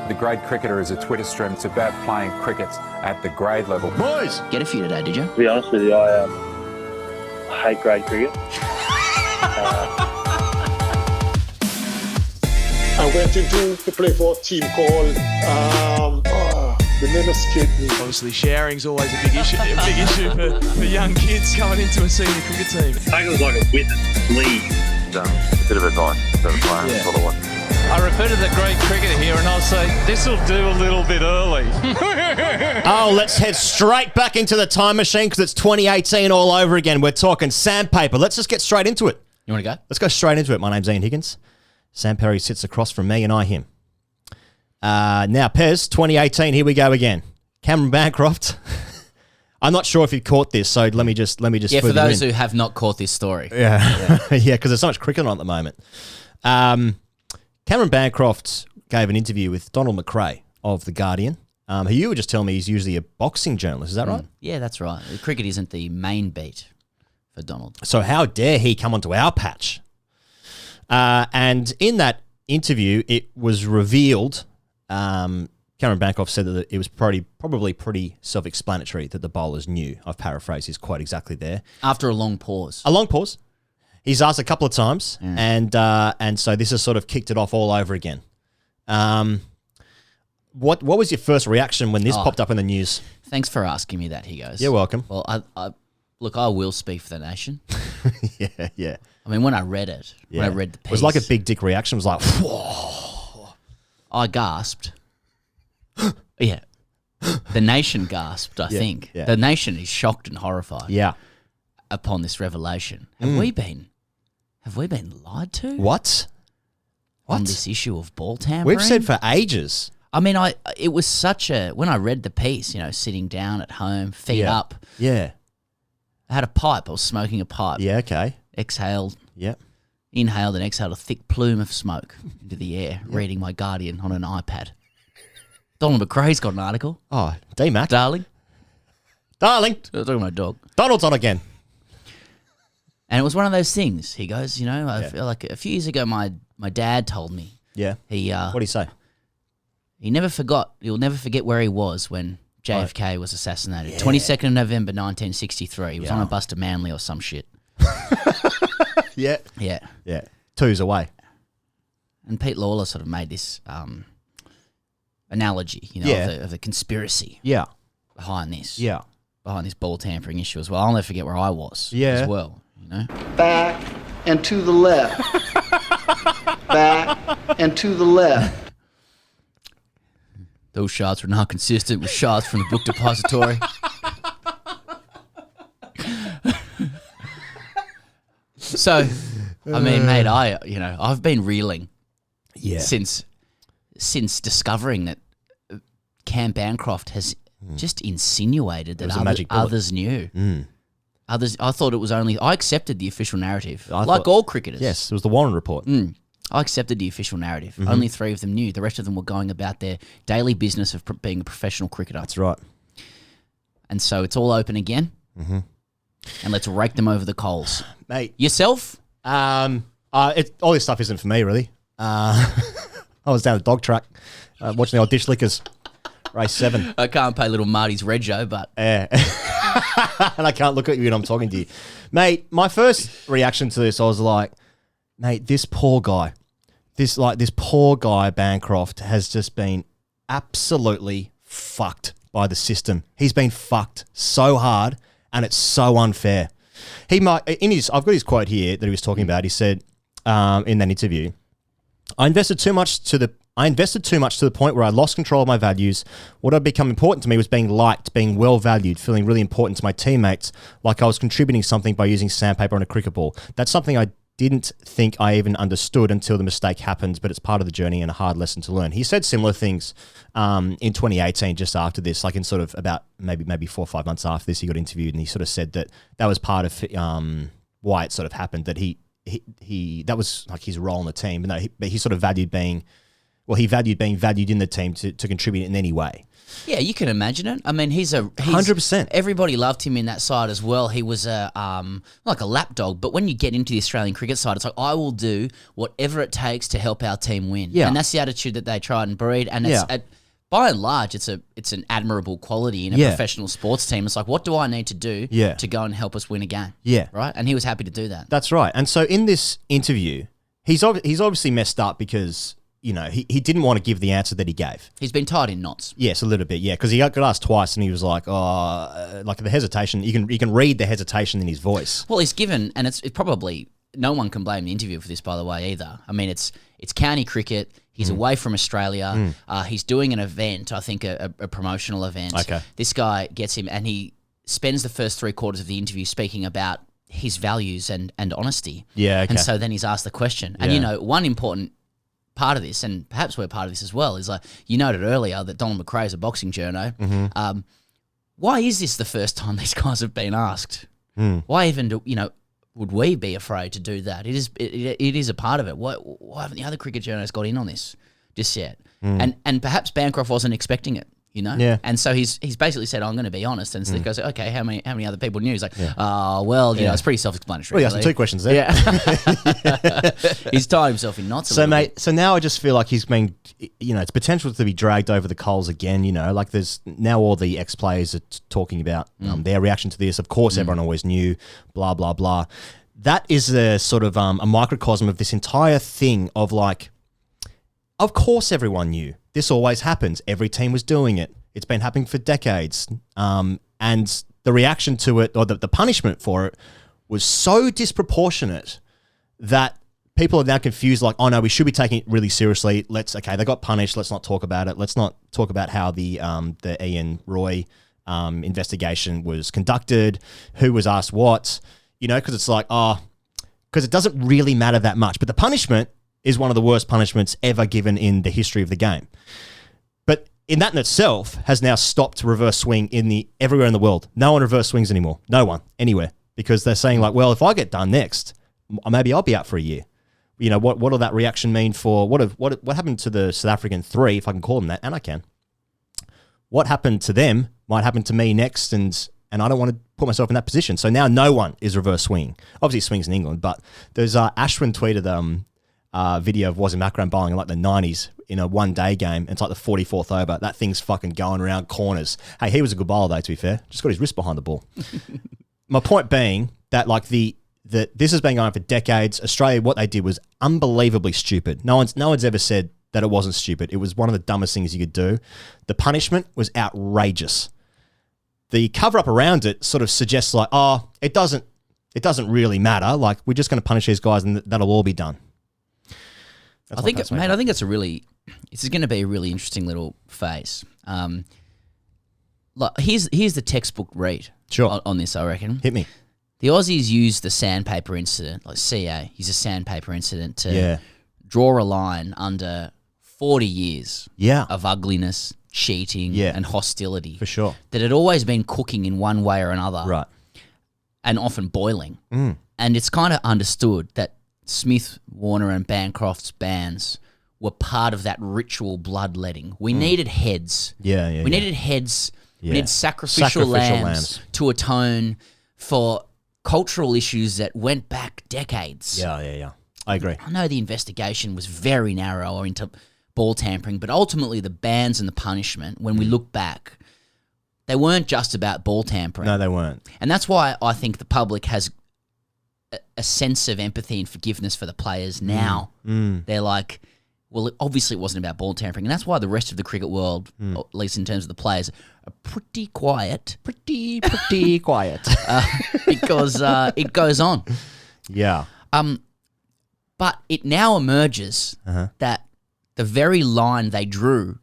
The Grade Cricketer is a Twitter stream. It's about playing cricket at the grade level. Boys! Get a few today, did you? To be honest with you, I hate grade cricket. I went into to play for a team called the name escaped me. Obviously, sharing's always a big issue for young kids coming into a senior cricket team. I think it was like a wit league. A bit of advice for the player. That's all I want. I refer to the great cricketer here and I'll say, this'll do a little bit early. Oh, let's head straight back into the time machine because it's 2018 all over again. We're talking Sandpaper. Let's just get straight into it. You want to go? Let's go straight into it. My name's Ian Higgins. Sam Perry sits across from me and I him. Now, Pez, 2018, here we go again. Cameron Bancroft. I'm not sure if you caught this, so let me just Yeah, for those who have not caught this story. Yeah, yeah, because there's so much cricket on at the moment. Cameron Bancroft gave an interview with Donald McRae of The Guardian, who you were just telling me he's usually a boxing journalist. Is that right? Yeah, that's right. Cricket isn't the main beat for Donald. So how dare he come onto our patch? And in that interview, it was revealed, Cameron Bancroft said that it was probably pretty self-explanatory that the bowlers knew. I've paraphrased his quote exactly there. After a long pause. A long pause. He's asked a couple of times, and so this has sort of kicked it off all over again. What was your first reaction when this popped up in the news? Thanks for asking me that, he goes. You're welcome. Well, I will speak for the nation. Yeah. I mean, when I read it, when I read the piece... It was like a big dick reaction. It was like, whoa. I gasped. Yeah. The nation gasped, I think. Yeah. The nation is shocked and horrified upon this revelation. Have we been lied to? What? On this issue of ball tampering? We've said for ages. I mean, it was such a... When I read the piece, sitting down at home, feet up. Yeah. I had a pipe. I was smoking a pipe. Yeah, okay. Exhaled. Yep. Inhaled and exhaled a thick plume of smoke into the air, reading my Guardian on an iPad. Donald McRae's got an article. Oh, D-Mac. Darling. Darling. Talking to my dog. Donald's on again. And it was one of those things. He goes, I feel like a few years ago my dad told me. Yeah. What did he say? He'll never forget where he was when JFK was assassinated. 22nd of November 1963. He was on a bus to Manly or some shit. Yeah. Yeah. Yeah. Two's away. And Pete Lawler sort of made this analogy, of the conspiracy behind this. Yeah. Behind this ball tampering issue as well. I'll never forget where I was as well, Back and to the left. Back and to the left. Those shots were not consistent with shots from the book depository. So, I mean, mate, I've been reeling since discovering that Cam Bancroft has just insinuated that others knew. Others, I thought it was only... I accepted the official narrative, all cricketers. Yes, it was the Warren report. I accepted the official narrative. Only 3 of them knew. The rest of them were going about their daily business of being a professional cricketer. That's right. And so it's all open again. And let's rake them over the coals. Mate. Yourself? All this stuff isn't for me, really. I was down the dog track watching the old Dish Lickers, race 7. I can't pay little Marty's rego, but... Yeah. And I can't look at you when I'm talking to you. Mate, my first reaction to this, I was like, mate, this poor guy, this poor guy, Bancroft, has just been absolutely fucked by the system. He's been fucked so hard, and it's so unfair. I've got his quote here that he was talking about. He said in that interview, I invested too much to the point where I lost control of my values. What had become important to me was being liked, being well valued, feeling really important to my teammates, like I was contributing something by using sandpaper on a cricket ball. That's something I didn't think I even understood until the mistake happened, but it's part of the journey and a hard lesson to learn. He said similar things in 2018, just after this, like in sort of about maybe 4 or 5 months after this, he got interviewed, and he sort of said that was part of why it sort of happened, that he that was like his role in the team, but he sort of valued being Well, he valued being valued in the team to contribute in any way. Yeah, you can imagine it. I mean, he's 100%. Everybody loved him in that side as well. He was like a lapdog. But when you get into the Australian cricket side, it's like, I will do whatever it takes to help our team win. Yeah. And that's the attitude that they try and breed. And it's by and large, it's an admirable quality in a professional sports team. It's like, what do I need to do to go and help us win a game? Yeah. Right? And he was happy to do that. That's right. And so in this interview, he's obviously messed up because, you know, he didn't want to give the answer that he gave. He's been tied in knots. Yes, a little bit, yeah, because he got asked twice and he was like, like the hesitation, you can read the hesitation in his voice. Well, he's given, and it's probably, no one can blame the interview for this, by the way, either. I mean, it's county cricket. He's away from Australia. He's doing an event, I think a promotional event. Okay. This guy gets him, and he spends the first 3/4 of the interview speaking about his values and honesty. Yeah, okay. And so then he's asked the question. And, you know, one important part of this, and perhaps we're part of this as well, is like, you noted earlier that Donald McRae is a boxing journo. Why is this the first time these guys have been asked? Why even would we be afraid to do that? It is a part of it. Why haven't the other cricket journalists got in on this just yet? And perhaps Bancroft wasn't expecting it, you know? Yeah. And so he's basically said, I'm going to be honest. And so he goes, okay, how many other people knew? He's like, well, you know, it's pretty self-explanatory. Well, he asked him 2 questions there. Yeah. He's tied himself in knots a So, little mate, bit. so now I just feel like he's been, you know, it's potential to be dragged over the coals again, you know, like there's now all the ex-players are talking about their reaction to this. Of course, everyone always knew, blah, blah, blah. That is a sort of a microcosm of this entire thing of like, of course everyone knew. This always happens. Every team was doing it. It's been happening for decades. And the reaction to it, or the punishment for it, was so disproportionate that people are now confused, like, oh no, we should be taking it really seriously. They got punished. Let's not talk about it. Let's not talk about how the Ian Roy investigation was conducted, who was asked what, you know, because it's like, because it doesn't really matter that much. But the punishment is one of the worst punishments ever given in the history of the game. But in that in itself has now stopped reverse swing everywhere in the world. No one reverse swings anymore. No one, anywhere. Because they're saying like, well, if I get done next, maybe I'll be out for a year. You know, what will that reaction mean for, what happened to the South African 3, if I can call them that, and I can. What happened to them might happen to me next, and I don't want to put myself in that position. So now no one is reverse swinging. Obviously, it swings in England, but there's Ashwin tweeted video of Wasim Akram bowling in like the 90s in a one-day game. It's like the 44th over. That thing's fucking going around corners. Hey, he was a good bowler though, to be fair. Just got his wrist behind the ball. My point being that like this has been going on for decades. Australia, what they did was unbelievably stupid. No one's ever said that it wasn't stupid. It was one of the dumbest things you could do. The punishment was outrageous. The cover-up around it sort of suggests like, it doesn't really matter. Like, we're just going to punish these guys and that'll all be done. I think it's going to be a really interesting little phase. Here's the textbook read on this, I reckon. Hit me. The Aussies used the Sandpaper incident, like CA, use a Sandpaper incident to draw a line under 40 years of ugliness, cheating, and hostility. For sure. That had always been cooking in one way or another. Right. And often boiling. And it's kind of understood that Smith, Warner and Bancroft's bans were part of that ritual bloodletting. We needed heads. We needed heads. We needed sacrificial lambs to atone for cultural issues that went back decades. Yeah. I agree. I know the investigation was very narrow into ball tampering, but ultimately the bans and the punishment, when we look back, they weren't just about ball tampering. No, they weren't. And that's why I think the public has a sense of empathy and forgiveness for the players now. They're like, well, obviously it wasn't about ball tampering. And that's why the rest of the cricket world, at least in terms of the players, are pretty quiet. Pretty quiet. Because it goes on. Yeah. But it now emerges that the very line they drew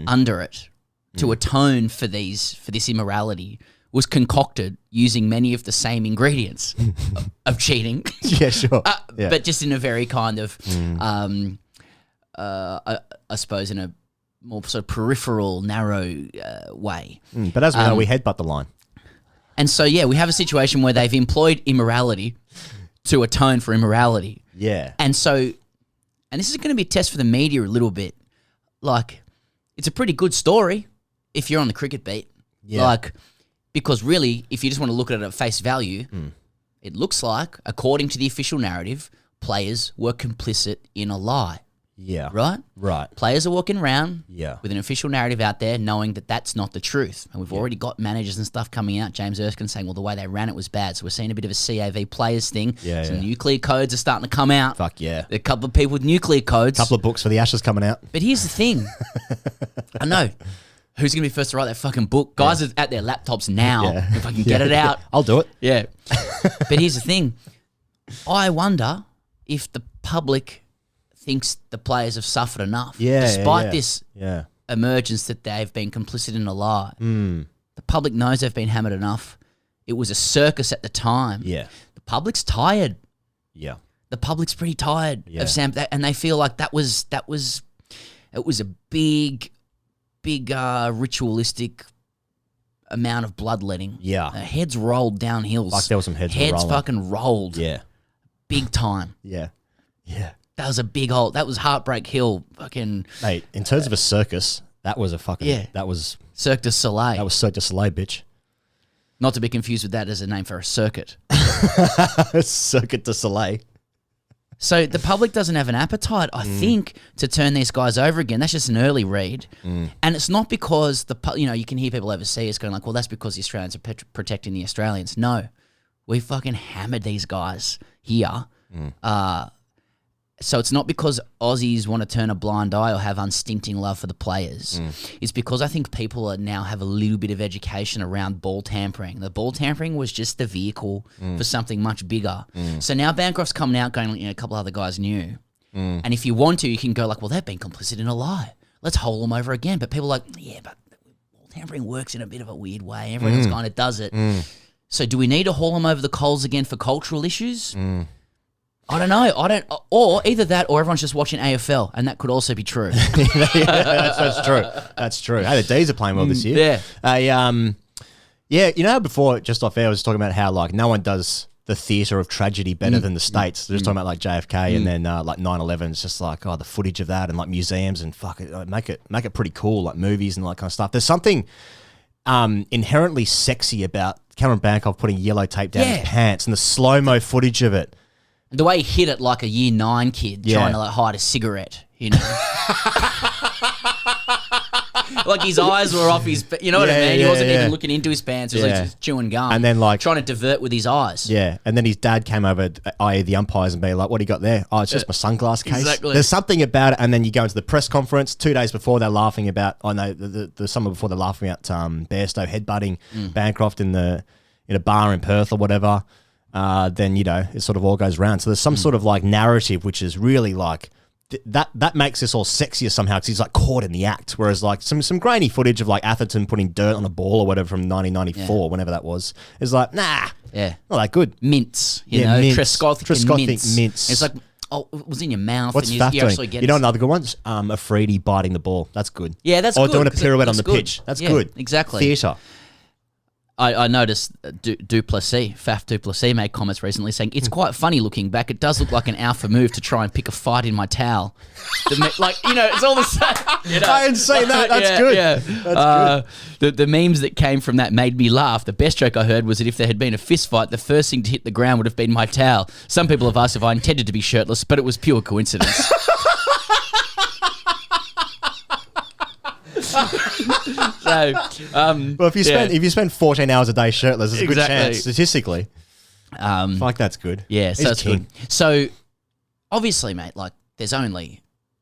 under it to atone for this immorality was concocted using many of the same ingredients of cheating. Yeah, sure. But just in a very kind of, I suppose, in a more sort of peripheral, narrow way. But as we know, we headbutt the line. And so, we have a situation where they've employed immorality to atone for immorality. Yeah. And so and this is going to be a test for the media a little bit. Like, it's a pretty good story if you're on the cricket beat. Yeah. Like, because really, if you just want to look at it at face value, it looks like, according to the official narrative, players were complicit in a lie. Yeah. Right? Right. Players are walking around Yeah. with an official narrative out there knowing that that's not the truth. And we've already got managers and stuff coming out, James Erskine saying, well, the way they ran it was bad. So we're seeing a bit of a CAV players thing. Yeah, Some yeah. nuclear codes are starting to come out. Fuck yeah. There are a couple of people with nuclear codes. Couple of books for the Ashes coming out. But here's the thing. I know. Who's going to be first to write that fucking book? Guys are at their laptops now. Yeah. If I can get it out. I'll do it. Yeah. But here's the thing. I wonder if the public thinks the players have suffered enough. Despite this emergence that they've been complicit in a lie. The public knows they've been hammered enough. It was a circus at the time. Yeah. The public's tired. Yeah. The public's pretty tired of Sam, and they feel like it was a big ritualistic amount of bloodletting. Yeah. Heads rolled down hills. Like there was some heads rolling. Fucking rolled. Yeah. Big time. Yeah. Yeah. That was a big old. That was Heartbreak Hill. Fucking Mate, in terms of a circus, that was a fucking. Yeah. That was Cirque du Soleil. That was Cirque du Soleil, bitch. Not to be confused with that as a name for a circuit. Circuit du Soleil. So the public doesn't have an appetite, I think, to turn these guys over again. That's just an early read. And it's not because you can hear people overseas going like, well, that's because the Australians are protecting the Australians. No, we fucking hammered these guys here. So it's not because Aussies want to turn a blind eye or have unstinting love for the players. It's because I think people now have a little bit of education around ball tampering. The ball tampering was just the vehicle for something much bigger. So now Bancroft's coming out going, a couple other guys knew. And if you want to, you can go like, well, they've been complicit in a lie. Let's hold them over again. But people are like, yeah, but ball tampering works in a bit of a weird way. Everyone else kind of does it. So do we need to haul them over the coals again for cultural issues? I don't know. Or either that, or everyone's just watching AFL, and that could also be true. That's true. That's true. Hey, the D's are playing well this year. Yeah. Before just off air, I was talking about how like no one does the theatre of tragedy better than the States. They're just talking about like JFK and then like 9/11. It's just like the footage of that and like museums and fuck it, make it pretty cool, like movies and all that kind of stuff. There's something inherently sexy about Cameron Bancroft putting yellow tape down his pants and the slow-mo footage of it. The way he hit it like a year 9 kid trying to like hide a cigarette, like his eyes were off his, what I mean? He wasn't even looking into his pants. He was like just chewing gum. And then like trying to divert with his eyes. Yeah. And then his dad came over, i.e. the umpires, and be like, what do you got there? Oh, it's just my sunglass case. Exactly. There's something about it. And then you go into the press conference 2 days before they're laughing about, the summer before they're laughing at Bairstow headbutting Bancroft in a bar in Perth or whatever. Then it sort of all goes round. So there's some sort of like narrative which is really like that makes this all sexier somehow because he's like caught in the act. Whereas like some grainy footage of like Atherton putting dirt on a ball or whatever from 1994, whenever that was, is like not that good. Mints, mints. Trescothic mints. It's like it was in your mouth. What's and Faf you doing? actually get You know another good one's Afridi biting the ball. That's good. Yeah, that's or good. Or doing a pirouette on the good. pitch. That's good. Exactly. Theatre. I noticed Faf Duplessis made comments recently saying, it's quite funny looking back. It does look like an alpha move to try and pick a fight in my towel. It's all the same. I hadn't seen that. That's good. Yeah. That's good. The memes that came from that made me laugh. The best joke I heard was that if there had been a fist fight, the first thing to hit the ground would have been my towel. Some people have asked if I intended to be shirtless, but it was pure coincidence. Well, if you spend 14 hours a day shirtless, there's a good chance statistically. Like that's good. Yeah, so that's good. So obviously, mate, like there's only,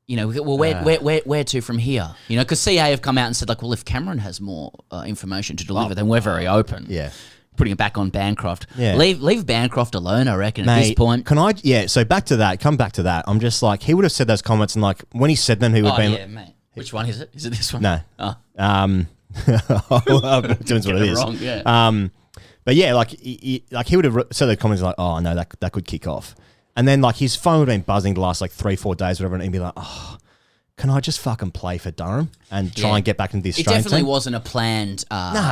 where to from here? Because CA have come out and said like, well, if Cameron has more information to deliver, then we're very open. Yeah. Putting it back on Bancroft. Yeah. Leave Bancroft alone, I reckon, at this point. Can I? Yeah. So come back to that. I'm just like, he would have said those comments and like when he said them, he would have been. Yeah, mate. Which one is it? Is it this one? No. Oh. Depends what it is. Wrong, yeah. But yeah, like he would have said the comments like, oh no, that could kick off, and then like his phone would have been buzzing the last like 3-4 days, whatever, and he'd be like, oh, can I just fucking play for Durham and try and get back into the It Australian definitely team? wasn't a planned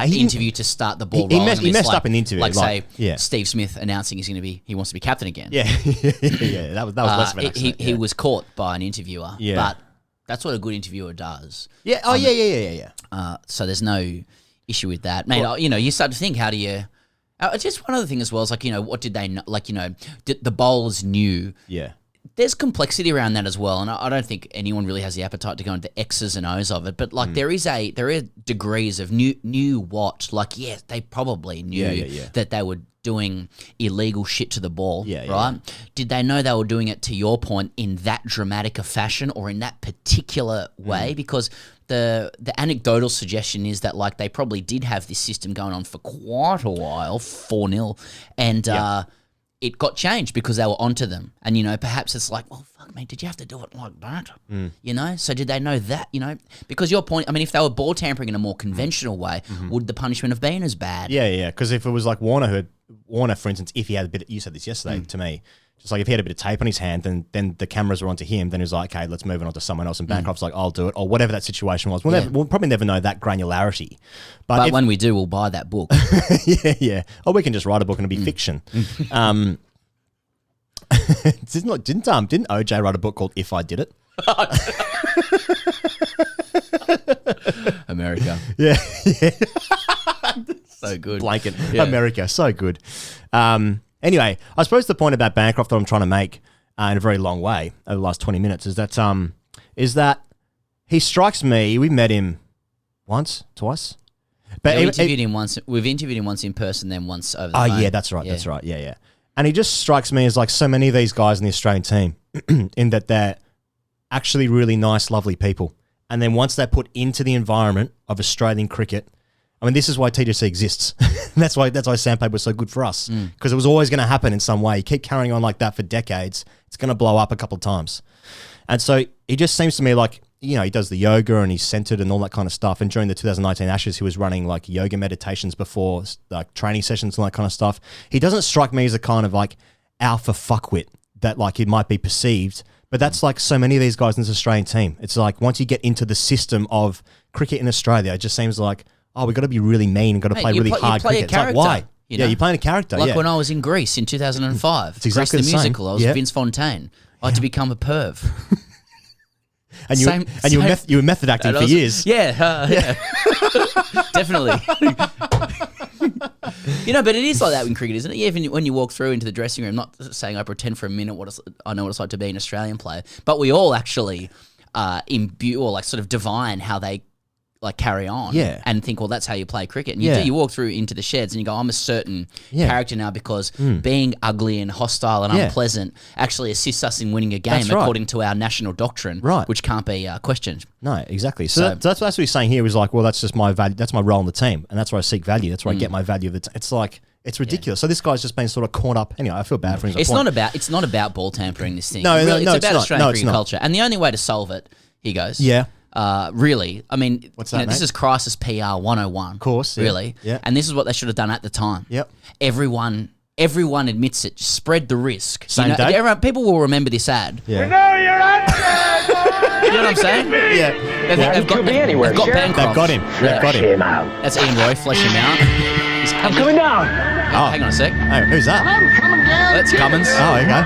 he interview to start the ball he rolling. messed- he messed up in the interview, Like, like, say, Steve Smith announcing he wants to be captain again. Yeah, yeah, that was less of an accident. He was caught by an interviewer. Yeah. But that's what a good interviewer does. Yeah. Oh, yeah. So there's no issue with that. Mate, you start to think, how do you... just one other thing as well is, like, what did they know? Like, the bowlers knew... Yeah. There's complexity around that as well, and I don't think anyone really has the appetite to go into X's and O's of it. But like, there are degrees of knew what. Like, they probably knew that they were doing illegal shit to the ball, right? Did they know they were doing it, to your point, in that dramatic a fashion or in that particular way? Because the anecdotal suggestion is that, like, they probably did have this system going on for quite a while, 4-0, and it got changed because they were onto them. And, perhaps it's like, well, fuck, mate, did you have to do it like that? So did they know that, Because your point, I mean, if they were ball tampering in a more conventional way, would the punishment have been as bad? Yeah. Because if it was like Warner, for instance, if he had a bit, you said this yesterday to me, just like if he had a bit of tape on his hand, then the cameras were onto him, then he was like, okay, let's move it on to someone else. And Bancroft's like, I'll do it, or whatever that situation was. We'll probably never know that granularity. But when we do, we'll buy that book. yeah. Or we can just write a book and it'll be fiction. Didn't OJ write a book called If I Did It? America. Yeah. So good. Blanket. Yeah. America. So good. Anyway, I suppose the point about Bancroft that I'm trying to make in a very long way over the last 20 minutes is that he strikes me, we met him once, twice. But we interviewed him once. We've interviewed him once in person, then once over the phone. Oh, yeah, that's right. Yeah. That's right. Yeah. And he just strikes me as like so many of these guys in the Australian team in that they're actually really nice, lovely people. And then once they're put into the environment of Australian cricket, I mean, this is why TGC exists. that's why Sandpaper was so good for us, because it was always going to happen in some way. You keep carrying on like that for decades, it's going to blow up a couple of times. And so he just seems to me like, he does the yoga and he's centered and all that kind of stuff. And during the 2019 Ashes, he was running like yoga meditations before like training sessions and that kind of stuff. He doesn't strike me as a kind of like alpha fuckwit that like it might be perceived. But that's like so many of these guys in this Australian team. It's like once you get into the system of cricket in Australia, it just seems like, oh, we've got to be really mean and got to play really hard cricket. It's like, why? You're playing a character. Like when I was in Greece in 2005. It's exactly Greece the same. musical. I was Vince Fontaine. I had to become a perv. And you were method acting for years. Yeah. Definitely. But it is like that in cricket, isn't it? Even when you walk through into the dressing room, not saying I pretend for a minute I know what it's like to be an Australian player, but we all actually imbue or like sort of divine how they like carry on and think, well, that's how you play cricket. And you walk through into the sheds and you go, I'm a certain character now because being ugly and hostile and unpleasant actually assists us in winning a game according to our national doctrine, which can't be questioned. No, exactly. So that's what he's saying here is like, well, that's just my value. That's my role in the team. And that's where I seek value. That's where I get my value of the team. It's like, it's ridiculous. So this guy's just been sort of caught up. Anyway, I feel bad for him. It's not about ball tampering, this thing. No, really, no, it's about Australian cricket not. culture. And the only way to solve it, he goes, really, I mean, what's that, this is crisis PR 101. Of course, really. Yeah. And this is what they should have done at the time. Yep. Everyone admits it. Just spread the risk. Same day? People will remember this ad. Yeah. We know you're out You know what I'm saying? Yeah. They've got Bancroft. They've got him. They've got him. That's Ian Roy. Flesh him out. I'm coming down. Hang on a sec. Oh, who's that? That's Cummins. Oh, there you go.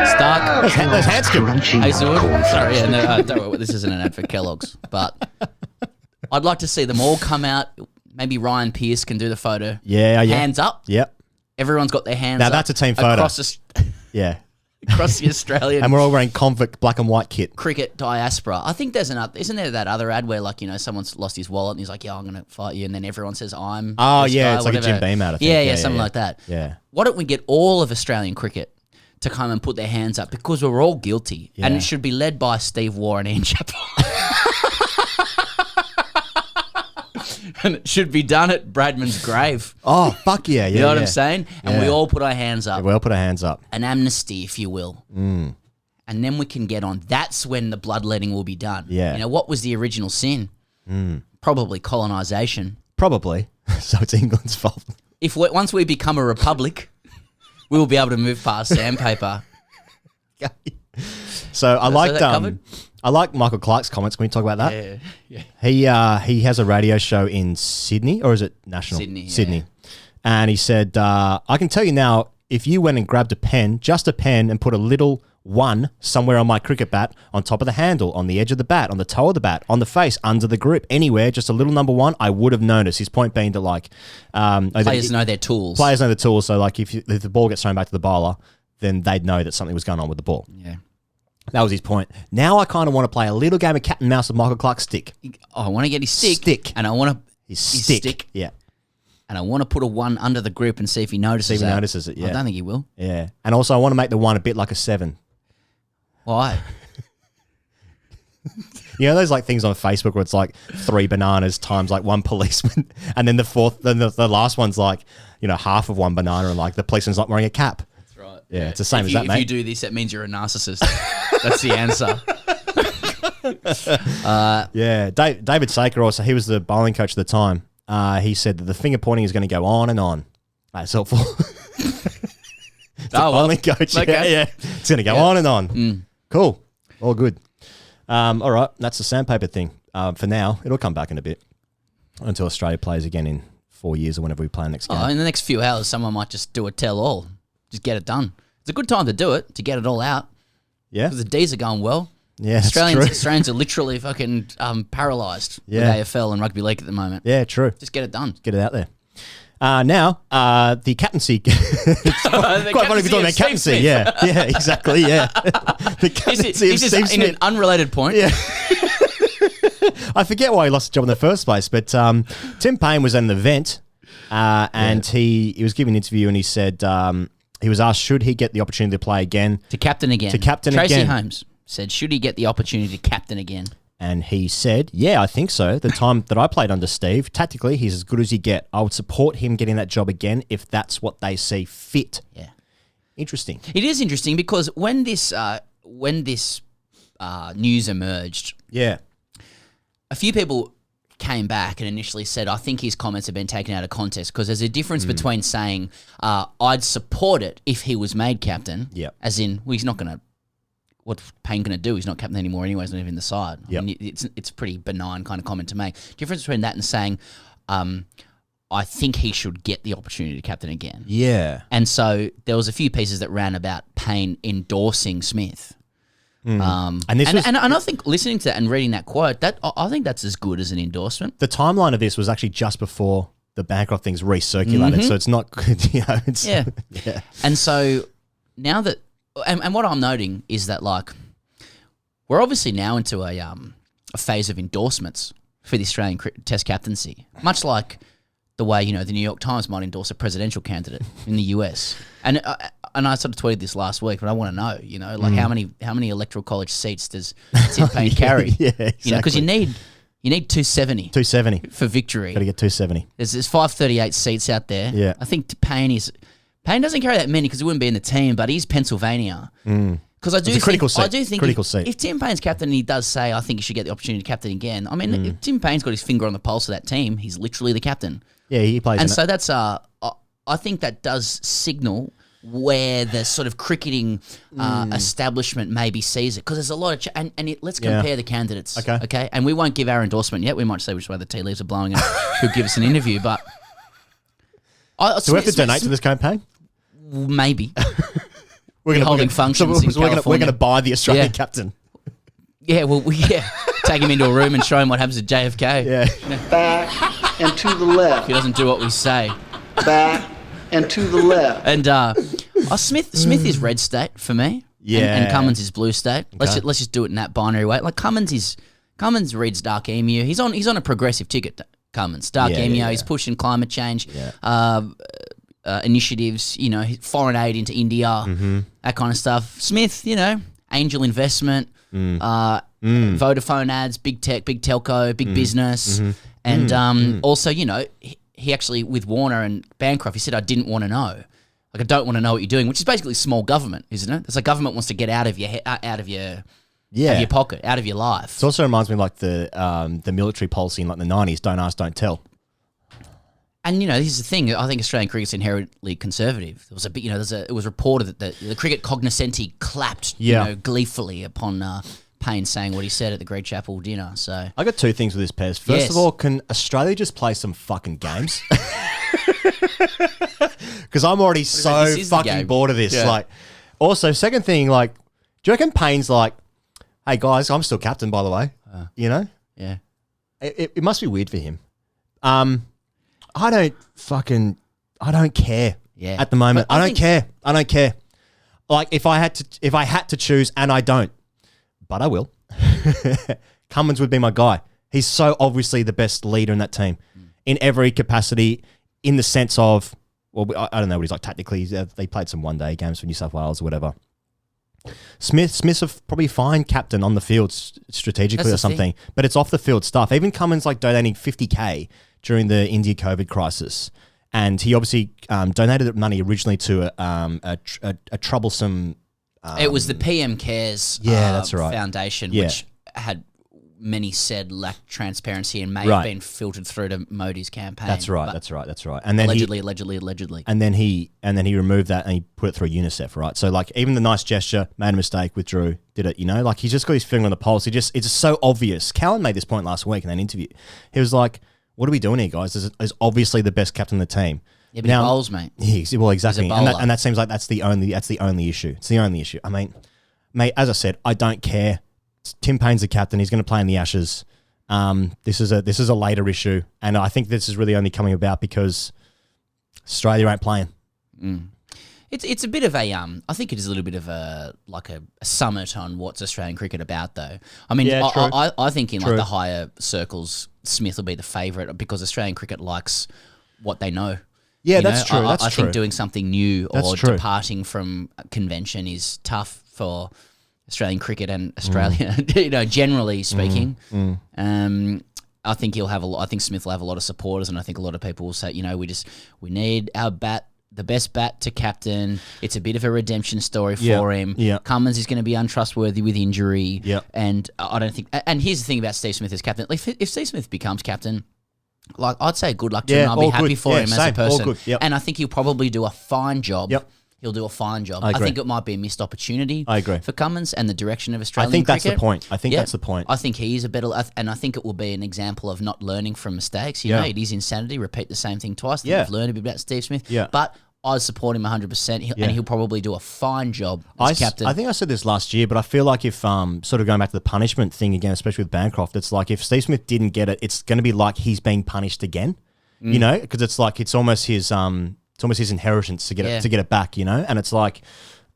Stark. There's Hanscom. Hazelwood. Sorry, don't worry, this isn't an ad for Kellogg's, but I'd like to see them all come out. Maybe Ryan Pearce can do the photo. Yeah. Hands up. Yep. Everyone's got their hands up. Now that's a team photo. Across the Australian and we're all wearing convict black and white kit. cricket diaspora. I think there's isn't there that other ad where like, someone's lost his wallet and he's like, yeah, I'm going to fight you. And then everyone says, I'm this guy, it's like a Jim Beam ad, I think. Yeah, something like that. Yeah. Why don't we get all of Australian cricket to come and put their hands up because we're all guilty. And it should be led by Steve Waugh and Ian Chappell. And it should be done at Bradman's grave. Oh, fuck yeah. You know what I'm saying? And we all put our hands up. We all put our hands up. An amnesty, if you will. And then we can get on. That's when the bloodletting will be done. Yeah. What was the original sin? Probably colonisation. Probably. So it's England's fault. Once we become a republic, we will be able to move past Sandpaper. So I that covered? I like Michael Clark's comments. Can we talk about that? Yeah. He has a radio show in Sydney, or is it national? Sydney. And he said, I can tell you now, if you went and grabbed a pen, just a pen, and put a little 1 somewhere on my cricket bat, on top of the handle, on the edge of the bat, on the toe of the bat, on the face, under the grip, anywhere, just a little number 1, I would have noticed. His point being that, like... players know their tools. Players know the tools, so like if the ball gets thrown back to the bowler, then they'd know that something was going on with the ball. Yeah. That was his point. Now I kind of want to play a little game of cat and mouse with Michael Clark's stick. I want to get his stick. And I want his stick. Yeah. And I want to put a 1 under the grip and see if he notices it, yeah. I don't think he will. Yeah. And also I want to make the 1 a bit like a 7. Why? You know those like things on Facebook where it's like 3 bananas times like 1 policeman, and then the last one's like, you know, half of 1 banana, and like the policeman's like wearing a cap. That's right. Yeah, it's the same as that, mate. If you do this, that means you're a narcissist. That's the answer. Yeah, David Saker also, he was the bowling coach at the time. He said that the finger pointing is going to go on and on. That's helpful. Bowling coach. Okay. Yeah. It's going to go on and on. Cool. All good. All right. That's the Sandpaper thing. For now, it'll come back in a bit until Australia plays again in 4 years or whenever we play next game. In the next few hours, someone might just do a tell-all. Just get it done. It's a good time to do it, to get it all out. Yeah. Because the Ds are going well. Yeah, Australians are literally fucking paralysed with AFL and rugby league at the moment. Yeah, true. Just get it done. Get it out there. Now, the captaincy. It's quite funny if you're talking about captaincy. Yeah, exactly. Yeah. The captaincy of Steve in Smith. an unrelated point. Yeah. I forget why he lost the job in the first place, but Tim Payne was at an event and he was giving an interview and he said he was asked, should he get the opportunity to play again? To captain again. Tracy Holmes said, should he get the opportunity to captain again? And he said, yeah, I think so. The time that I played under Steve, tactically, he's as good as you get. I would support him getting that job again if that's what they see fit. Yeah. Interesting. It is interesting because when this news emerged, a few people came back and initially said, I think his comments have been taken out of context because there's a difference between saying, I'd support it if he was made captain, as in, well, he's not going to, what's Payne going to do? He's not captain anymore anyway, he's not even in the side. Yep. I mean, it's a pretty benign kind of comment to make. Difference between that and saying, I think he should get the opportunity to captain again. Yeah. And so there was a few pieces that ran about Payne endorsing Smith. And I think listening to that and reading that quote, I think that's as good as an endorsement. The timeline of this was actually just before the Bancroft thing's recirculated, so it's not good. You know, yeah. And so now that, and what I'm noting is that like we're obviously now into a phase of endorsements for the Australian Test captaincy, much like the way, you know, the New York Times might endorse a presidential candidate in the US. And I sort of tweeted this last week, but I want to know, you know, like how many electoral college seats does Tim Payne carry? Yeah, exactly. You know, because you need 270. 270 for victory. Got to get 270. There's 538 seats out there. Yeah. I think Payne doesn't carry that many because he wouldn't be in the team, but he's Pennsylvania. Because I do think critical seat. If Tim Payne's captain and he does say, I think he should get the opportunity to captain again, I mean, if Tim Payne's got his finger on the pulse of that team, he's literally the captain. Yeah, he plays. And so that's I think that does signal where the sort of cricketing establishment maybe sees it, because there's a lot of let's compare the candidates. Okay, and we won't give our endorsement yet. We might say which way the tea leaves are blowing and who'll give us an interview. But do we have to donate to this campaign? Maybe. We're holding functions. We're going to buy the Australian captain. Yeah, well, take him into a room and show him what happens at JFK. Yeah. Back and to the left. If he doesn't do what we say. Back and to the left. And Smith is red state for me. Yeah. And Cummins is blue state. Let's just do it in that binary way. Like Cummins reads Dark Emu. He's on a progressive ticket. Cummins, Dark Emu. He's pushing climate change. Initiatives, you know, foreign aid into India, that kind of stuff. Smith, you know, angel investment, Vodafone ads, big tech, big telco, big business. And also, you know, he actually, with Warner and Bancroft, he said, I didn't want to know. Like, I don't want to know what you're doing, which is basically small government, isn't it? It's like government wants to get out of your pocket, out of your life. It also reminds me of like the military policy in like the 90s, don't ask, don't tell. And here's the thing. I think Australian cricket's inherently conservative. There was a bit, it was reported that the cricket cognoscenti clapped, gleefully upon Payne saying what he said at the Great Chapel dinner. So I got two things with this, Pez. First of all, can Australia just play some fucking games? Because I'm already so fucking bored of this. Yeah. Like, also, second thing, like, do you reckon Payne's like, hey guys, I'm still captain, by the way. Yeah. It must be weird for him. I don't care. Yeah. At the moment, But I don't care. Like, if I had to choose, and I don't, but I will. Cummins would be my guy. He's so obviously the best leader in that team in every capacity, in the sense of, well, I don't know what he's like tactically. They played some one-day games for New South Wales or whatever. Smith's a probably fine captain on the field strategically or something, but it's off the field stuff. Even Cummins like donating 50K during the India COVID crisis, and he obviously donated money originally to a troublesome. It was the PM Cares that's right. Foundation, which had many said lacked transparency and may have been filtered through to Modi's campaign. That's right. And then allegedly. And then he removed that and he put it through UNICEF, right? So like even the nice gesture, made a mistake, withdrew, did it, like he's just got his finger on the pulse. It's just so obvious. Cowan made this point last week in an interview. He was like, what are we doing here, guys? This is obviously the best captain of the team. Yeah, but he bowls, mate. Well, exactly. He's a bowler. And that seems like that's the only issue. It's the only issue. I mean, mate, as I said, I don't care. Tim Payne's the captain. He's going to play in the Ashes. This is a later issue, and I think this is really only coming about because Australia ain't playing. It's a bit of a I think it is a little bit of a summit on what's Australian cricket about, though. I mean, I think in like the higher circles, Smith will be the favourite because Australian cricket likes what they know. Yeah, that's true. I think doing something new or departing from convention is tough for Australian cricket and Australia, generally speaking. I think I think Smith will have a lot of supporters, and I think a lot of people will say, we need our the best bat to captain. It's a bit of a redemption story for him. Yeah. Cummins is going to be untrustworthy with injury. Yeah. And I don't think. And here's the thing about Steve Smith as captain. Like, if Steve Smith becomes captain, like, I'd say good luck to him. I'll be happy for him as a person. Yep. And I think he'll probably do a fine job. Yep. He'll do a fine job. I think it might be a missed opportunity for Cummins and the direction of Australian cricket. That's the point. I think that's the point. I think he's a better... And I think it will be an example of not learning from mistakes. It is insanity. Repeat the same thing twice. We've learned a bit about Steve Smith. Yeah. But I support him 100%, and he'll probably do a fine job as captain. I think I said this last year, but I feel like if, sort of going back to the punishment thing again, especially with Bancroft, it's like if Steve Smith didn't get it, it's going to be like he's being punished again, because it's like it's almost his inheritance to get it back, and it's like,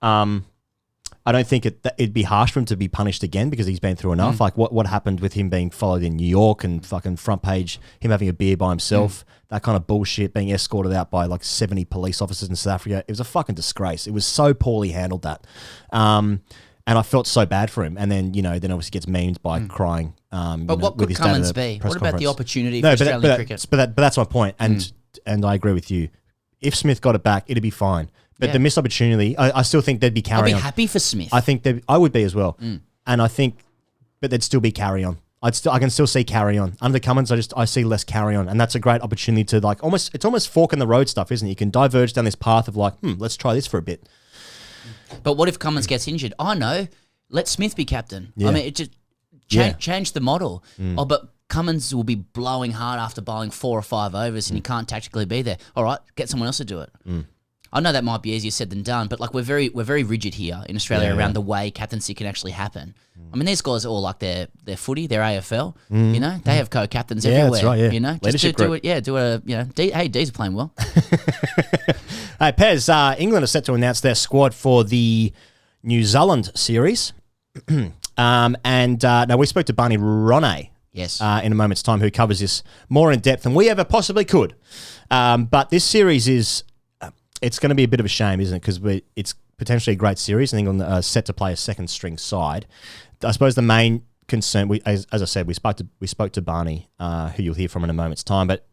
I don't think it'd be harsh for him to be punished again because he's been through enough. Like what happened with him being followed in New York and fucking front page, him having a beer by himself, that kind of bullshit, being escorted out by like 70 police officers in South Africa. It was a fucking disgrace. It was so poorly handled that. And I felt so bad for him. And then, then obviously gets memed by crying. But what could Cummins be? What about the opportunity for Australian cricket? But that's my point. And I agree with you. If Smith got it back, it'd be fine. But the missed opportunity, I still think they'd be carry on. I'd be happy for Smith. I think I would be as well. And I think, but there'd still be carry on. I can still see carry on. Under Cummins, I see less carry on. And that's a great opportunity to it's almost fork in the road stuff, isn't it? You can diverge down this path of let's try this for a bit. But what if Cummins gets injured? I know. Let Smith be captain. Yeah. I mean, it just change the model. Oh, but Cummins will be blowing hard after bowling 4 or 5 overs and he can't tactically be there. All right, get someone else to do it. I know that might be easier said than done, but like we're very rigid here in Australia around the way captaincy can actually happen. I mean, these guys are all like their footy, their AFL. They have co-captains everywhere. That's right, Leadership just do it. Hey, D's are playing well. Hey, Pez, England are set to announce their squad for the New Zealand series. Now we spoke to Barney Ronay. Yes. In a moment's time, who covers this more in depth than we ever possibly could. But this series it's going to be a bit of a shame, isn't it? Because it's potentially a great series, and England are set to play a second string side. I suppose the main concern, as I said, we spoke to Barney, who you'll hear from in a moment's time. But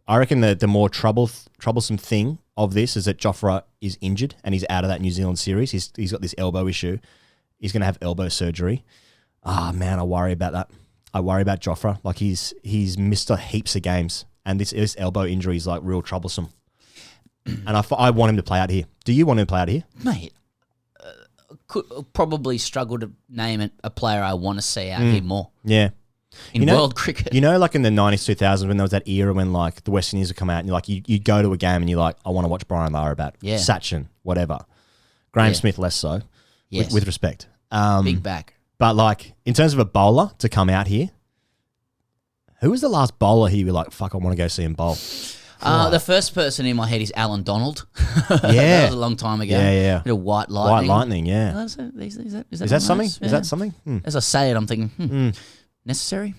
I reckon the more troublesome thing of this is that Jofra is injured and he's out of that New Zealand series. He's got this elbow issue. He's going to have elbow surgery. Man, I worry about that. I worry about Jofra. Like he's missed heaps of games, and this elbow injury is like real troublesome. And I want him to play out here. Do you want him to play out here? Mate, could probably struggle to name a player I want to see out here more. Yeah. In world cricket. You know, like in the 90s, 2000s, when there was that era when like the West Indies would come out and you're like, you'd go to a game and you're like, I want to watch Brian Lara bat. Yeah. Sachin, whatever. Graham Smith, less so. Yes. With respect. Big back. But like, in terms of a bowler to come out here, who was the last bowler he was like, fuck, I want to go see him bowl? The first person in my head is Alan Donald. Yeah. That was a long time ago. Yeah. Bit of white lightning. White lightning, yeah. Is Is that something? Yeah. Is that something? As I say it, I'm thinking, necessary?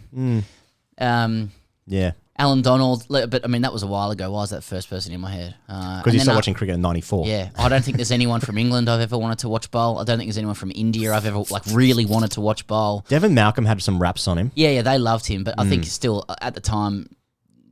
Yeah. Alan Donald, but I mean, that was a while ago. Why was that first person in my head? Because you started watching cricket in 94. Yeah. I don't think there's anyone from England I've ever wanted to watch bowl. I don't think there's anyone from India I've ever like really wanted to watch bowl. Devin Malcolm had some raps on him. Yeah, they loved him, but I think still at the time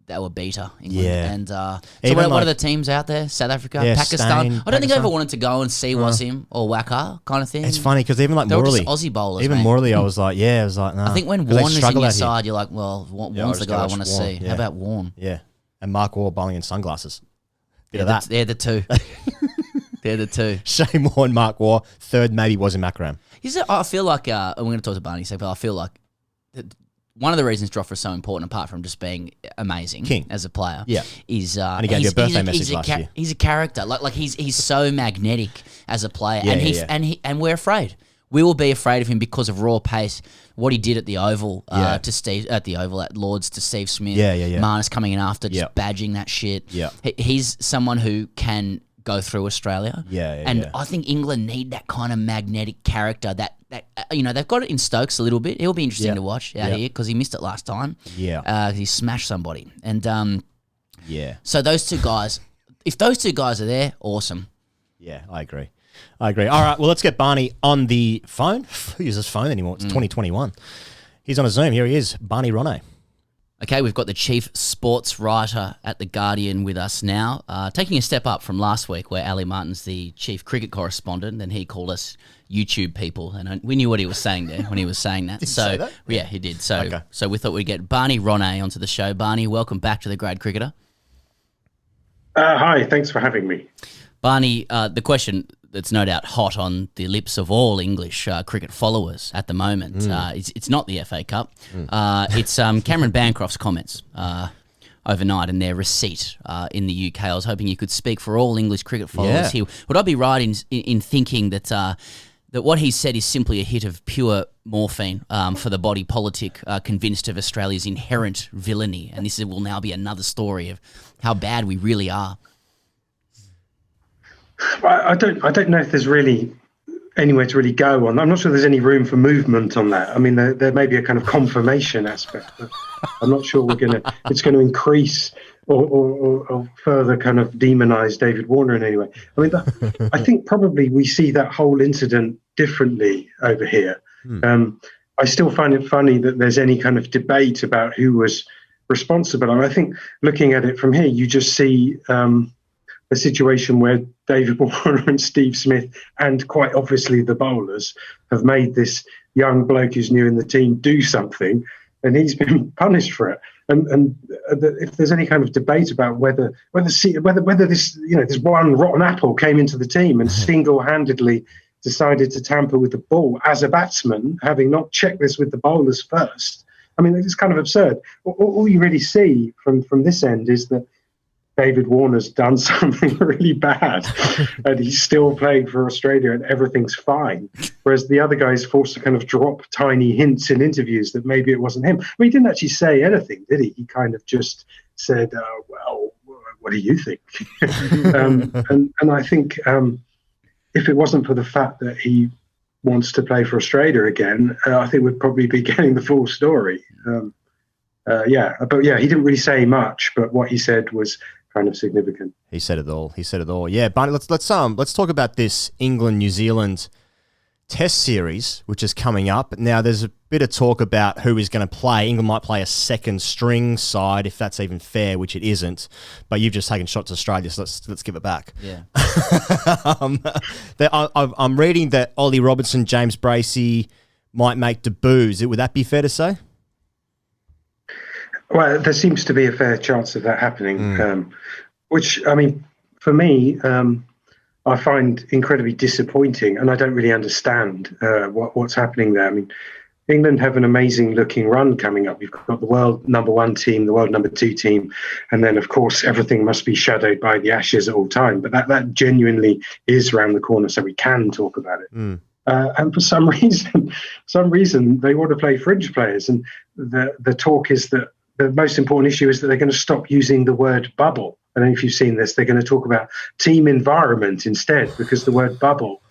they were beater England. Yeah. And so Even what are like- the teams out there? South Africa, Yeah, Pakistan. Spain, I don't think I ever Pakistan. wanted to go and see Wasim or Waqar kind of thing. It's funny because even like They were Morley, just Aussie bowlers, even mate. Morley, I was like, I was like, no. I think when 'Cause they Warner's in struggle your out here. side, you're like, well, Warner's the guy I want to see. Yeah. How about Warren? Yeah. And Mark Waugh bowling in sunglasses. Bit of that. They're the two. They're the two. Shane Warne and Mark Waugh. Third maybe was in Makram. I feel like, and we're going to talk to Barney in a second, but I feel like one of the reasons Jofra's so important, apart from just being amazing King. as a player, Yeah. is And he gave you a birthday message last year. He's a character. Like he's so magnetic as a player, Yeah, and we're afraid. We will be afraid of him because of raw pace. What he did at the Oval to Steve at Lords to Steve Smith. Yeah. Marnus coming in after, just Yeah. badging that shit. Yeah. He's someone who can go through Australia. And yeah. I think England need that kind of magnetic character that they've got it in Stokes a little bit. He'll be interesting to watch out here because he missed it last time. Yeah. He smashed somebody. And Yeah. so those two guys, if those two guys are there, awesome. Yeah, I agree. All right, well, let's get Barney on the phone. Who uses phone anymore? It's 2021. He's on a Zoom. Here he is, Barney Ronay. Okay, we've got the chief sports writer at The Guardian with us now, taking a step up from last week where Ali Martin's the chief cricket correspondent and he called us YouTube people, and we knew what he was saying there when he was saying that. Did he say that? Yeah, he did. So, Okay. so we thought we'd get Barney Ronay onto the show. Barney, welcome back to The Grade Cricketer. Hi, thanks for having me. Barney, the question that's no doubt hot on the lips of all English cricket followers at the moment, it's not the FA Cup. It's Cameron Bancroft's comments overnight and their receipt in the UK. I was hoping you could speak for all English cricket followers here. Would I be right in thinking that that what he said is simply a hit of pure morphine for the body politic, convinced of Australia's inherent villainy, and this will now be another story of how bad we really are? I don't know if there's really anywhere to really go on. I'm not sure there's any room for movement on that. I mean, there may be a kind of confirmation aspect, but I'm not sure it's going to increase or further kind of demonize David Warner in any way. I mean, I think probably we see that whole incident differently over here. I still find it funny that there's any kind of debate about who was responsible. And I think looking at it from here, you just see a situation where David Warner and Steve Smith, and quite obviously the bowlers, have made this young bloke who's new in the team do something, and he's been punished for it. And if there's any kind of debate about whether this this one rotten apple came into the team and single-handedly decided to tamper with the ball as a batsman, having not checked this with the bowlers first, I mean, it's kind of absurd. All you really see from this end is that David Warner's done something really bad and he's still playing for Australia and everything's fine. Whereas the other guy is forced to kind of drop tiny hints in interviews that maybe it wasn't him. I mean, he didn't actually say anything, did he? He kind of just said, well, what do you think? and I think if it wasn't for the fact that he wants to play for Australia again, I think we'd probably be getting the full story. But he didn't really say much, but what he said was kind of significant. He said it all. Yeah, Barney, let's talk about this England-New Zealand Test series, which is coming up. Now, there's a bit of talk about who is going to play. England might play a second string side, if that's even fair, which it isn't. But you've just taken shots at Australia, so let's give it back. Yeah. I'm reading that Ollie Robinson, James Bracey might make debuts. Would that be fair to say? Well, there seems to be a fair chance of that happening, which, I mean, for me, I find incredibly disappointing, and I don't really understand what's happening there. I mean, England have an amazing looking run coming up. You've got the world number 1 team, the world number 2 team, and then, of course, everything must be shadowed by the Ashes at all time. But that genuinely is around the corner, so we can talk about it. And for some reason, they want to play fringe players, and the talk is that the most important issue is that they're going to stop using the word bubble. I don't know if you've seen this. They're going to talk about team environment instead, because the word bubble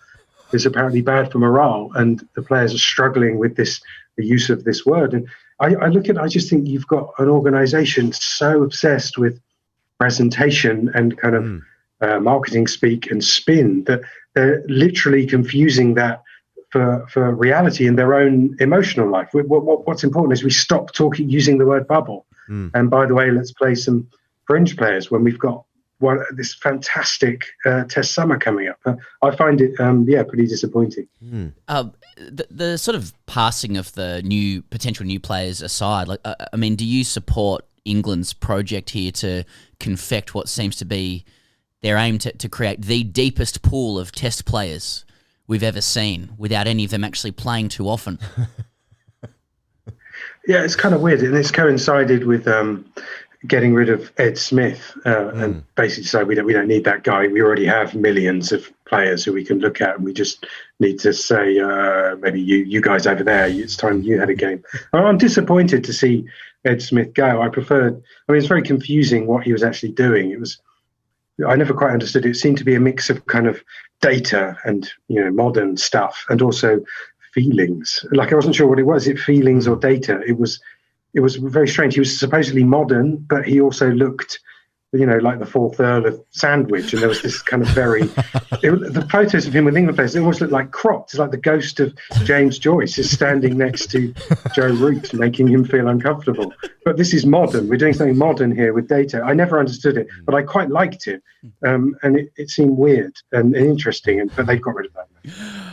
is apparently bad for morale, and the players are struggling with the use of this word. And I just think you've got an organisation so obsessed with presentation and kind of marketing speak and spin that they're literally confusing that for reality in their own emotional life. What's important is we stop using the word bubble. And by the way, let's play some fringe players when we've got this fantastic test summer coming up. I find it, pretty disappointing. The sort of passing of the potential new players aside, I mean, do you support England's project here to confect what seems to be their aim to create the deepest pool of test players we've ever seen without any of them actually playing too often? Yeah, it's kind of weird, and it's coincided with getting rid of Ed Smith and basically say we don't need that guy. We already have millions of players who we can look at, and we just need to say maybe you guys over there, it's time you had a game. I'm disappointed to see Ed Smith go. It's very confusing what he was actually doing. I never quite understood it. It seemed to be a mix of kind of data and modern stuff, and also feelings. Like, I wasn't sure what it was. Is it feelings or data? It was very strange. He was supposedly modern, but he also looked, like the 4th Earl of Sandwich. And there was this kind of the photos of him with England players, it almost looked like cropped. It's like the ghost of James Joyce is standing next to Joe Root, making him feel uncomfortable. But this is modern. We're doing something modern here with data. I never understood it, but I quite liked it. And it seemed weird and interesting, but they've got rid of that.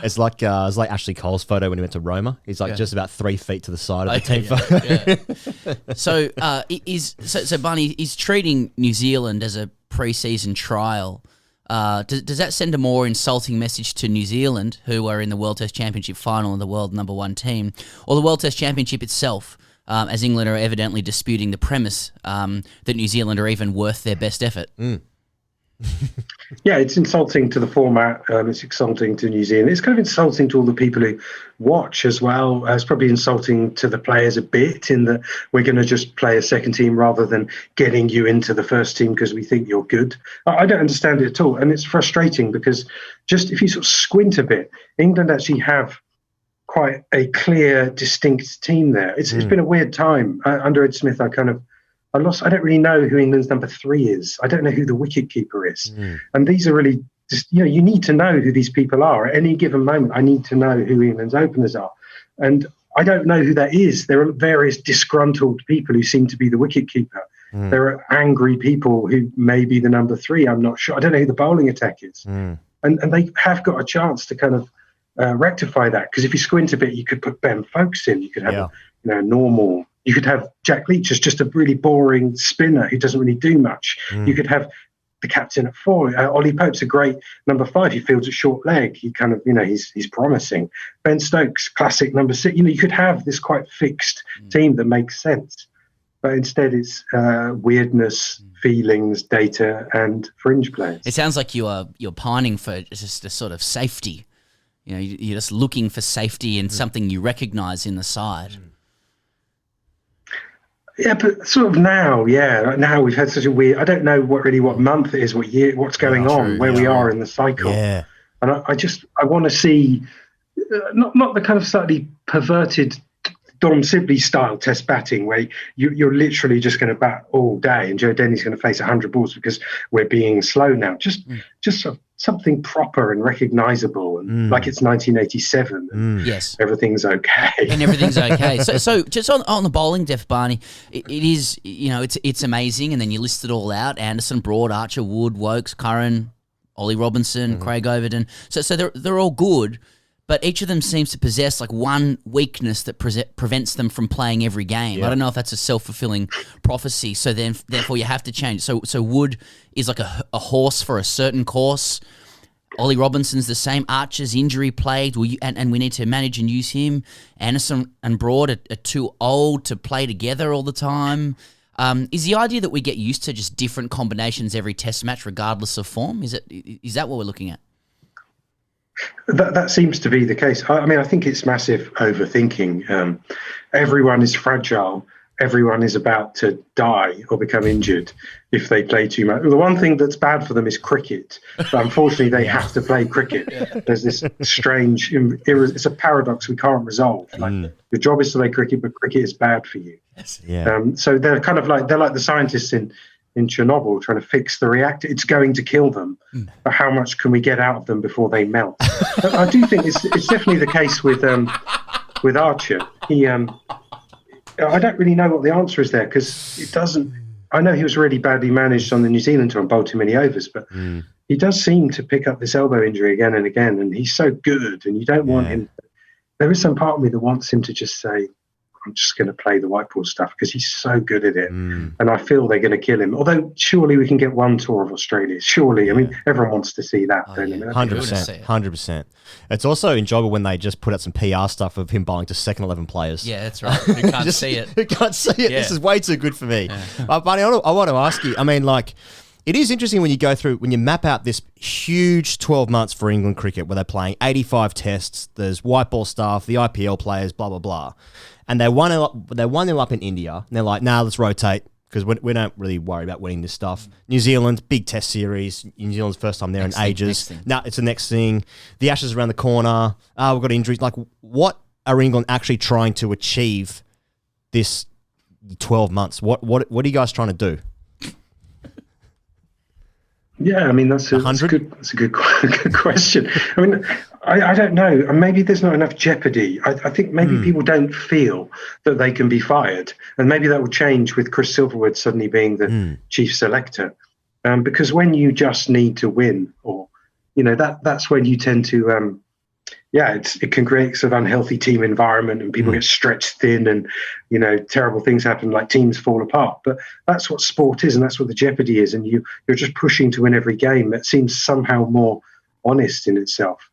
It's like Ashley Cole's photo when he went to Roma. He's just about 3 feet to the side of the team photo. So Barney is treating New Zealand as a pre-season trial. Does that send a more insulting message to New Zealand, who are in the World Test Championship final and the world number 1 team, or the World Test Championship itself, as England are evidently disputing the premise that New Zealand are even worth their best effort? Yeah, it's insulting to the format. It's insulting to New Zealand. It's kind of insulting to all the people who watch as well. It's probably insulting to the players a bit, in that we're going to just play a second team rather than getting you into the first team because we think you're good. I don't understand it at all. And it's frustrating because just if you sort of squint a bit, England actually have quite a clear, distinct team there. It's been a weird time. Under Ed Smith, I don't really know who England's number 3 is. I don't know who the wicketkeeper is. And these are really just, you need to know who these people are. At any given moment, I need to know who England's openers are. And I don't know who that is. There are various disgruntled people who seem to be the wicketkeeper. There are angry people who may be the number 3. I'm not sure. I don't know who the bowling attack is. And they have got a chance to kind of rectify that. Because if you squint a bit, you could put Ben Folkes in. You could have a normal... You could have Jack Leach as just a really boring spinner who doesn't really do much. You could have the captain at 4. Ollie Pope's a great number 5. He fields a short leg. He kind of, he's promising. Ben Stokes, classic number 6. You could have this quite fixed team that makes sense. But instead it's weirdness, feelings, data, and fringe players. It sounds like you're pining for just a sort of safety. You're just looking for safety in something you recognise in the side. Yeah, but sort of now we've had such a weird. I don't know what month it is, what year, what's going on, where we are in the cycle. Yeah, and I want to see not the kind of slightly perverted Dom Sibley style test batting where you're literally just going to bat all day and Joe Denny's going to face 100 balls because we're being slow now. Just sort of something proper and recognisable, and like it's 1987. And yes, everything's okay. And everything's okay. So just on the bowling depth, Barney, it is, it's amazing. And then you list it all out: Anderson, Broad, Archer, Wood, Wokes, Curran, Ollie Robinson, Craig Overton. So they're all good. but each of them seems to possess like one weakness that prevents them from playing every game. I don't know if that's a self-fulfilling prophecy. So then, therefore, you have to change. So Wood is like a horse for a certain course. Ollie Robinson's the same. Archer's injury plagued, and we need to manage and use him. Anderson and Broad are too old to play together all the time. Is the idea that we get used to just different combinations every Test match, regardless of form? Is that what we're looking at? That seems to be the case. I mean, I think it's massive overthinking. Everyone is fragile. Everyone is about to die or become injured if they play too much. The one thing that's bad for them is cricket. But unfortunately, they have to play cricket. There's this strange, it's a paradox we can't resolve. Like, your job is to play cricket, but cricket is bad for you. So they're kind of like the scientists in Chernobyl trying to fix the reactor. It's going to kill them. But how much can we get out of them before they melt? But I do think it's definitely the case with Archer. I don't really know what the answer is there because it doesn't. I know he was really badly managed on the New Zealand tour and bowled too many overs, but he does seem to pick up this elbow injury again and again, and he's so good, and you don't want him. There is some part of me that wants him to just say, I'm just going to play the white ball stuff because he's so good at it. And I feel they're going to kill him. Although surely we can get one tour of Australia. Surely. I mean, everyone wants to see that. 100%. It's also enjoyable when they just put out some PR stuff of him bowling to second 11 players. Yeah, that's right. Who can't see it. Who can't see it. Yeah. This is way too good for me. Barney, I want to ask you, I mean, like, it is interesting when you map out this huge 12 months for England cricket where they're playing 85 tests, there's white ball stuff, the IPL players, blah, blah, blah. And they won them up in India. And they're like, nah, let's rotate because we don't really worry about winning this stuff. New Zealand, big test series. New Zealand's first time there in ages. Now it's the next thing. The Ashes around the corner. We've got injuries. Like, what are England actually trying to achieve this 12 months? What are you guys trying to do? Yeah, I mean, that's a good question. I mean, I don't know. Maybe there's not enough jeopardy. I think maybe people don't feel that they can be fired. And maybe that will change with Chris Silverwood suddenly being the chief selector. Because when you just need to win, or, that's when you tend to, it can create sort of unhealthy team environment and people get stretched thin and, terrible things happen, like teams fall apart. But that's what sport is and that's what the jeopardy is. And you're just pushing to win every game. That seems somehow more honest in itself.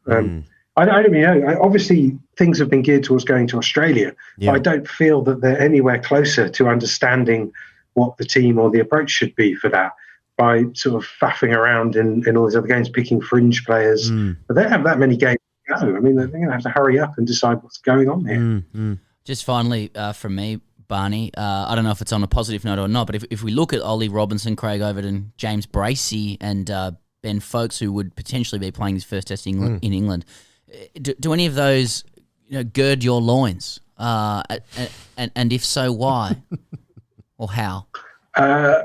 I don't really know. Obviously, things have been geared towards going to Australia. But I don't feel that they're anywhere closer to understanding what the team or the approach should be for that by sort of faffing around in all these other games, picking fringe players. But they don't have that many games to go. I mean, they're going to have to hurry up and decide what's going on here. Just finally, from me, Barney, I don't know if it's on a positive note or not, but if we look at Ollie Robinson, Craig Overton, James Bracey, and Ben Foakes, who would potentially be playing his first test in England, do any of those gird your loins? And if so, why? Or how? I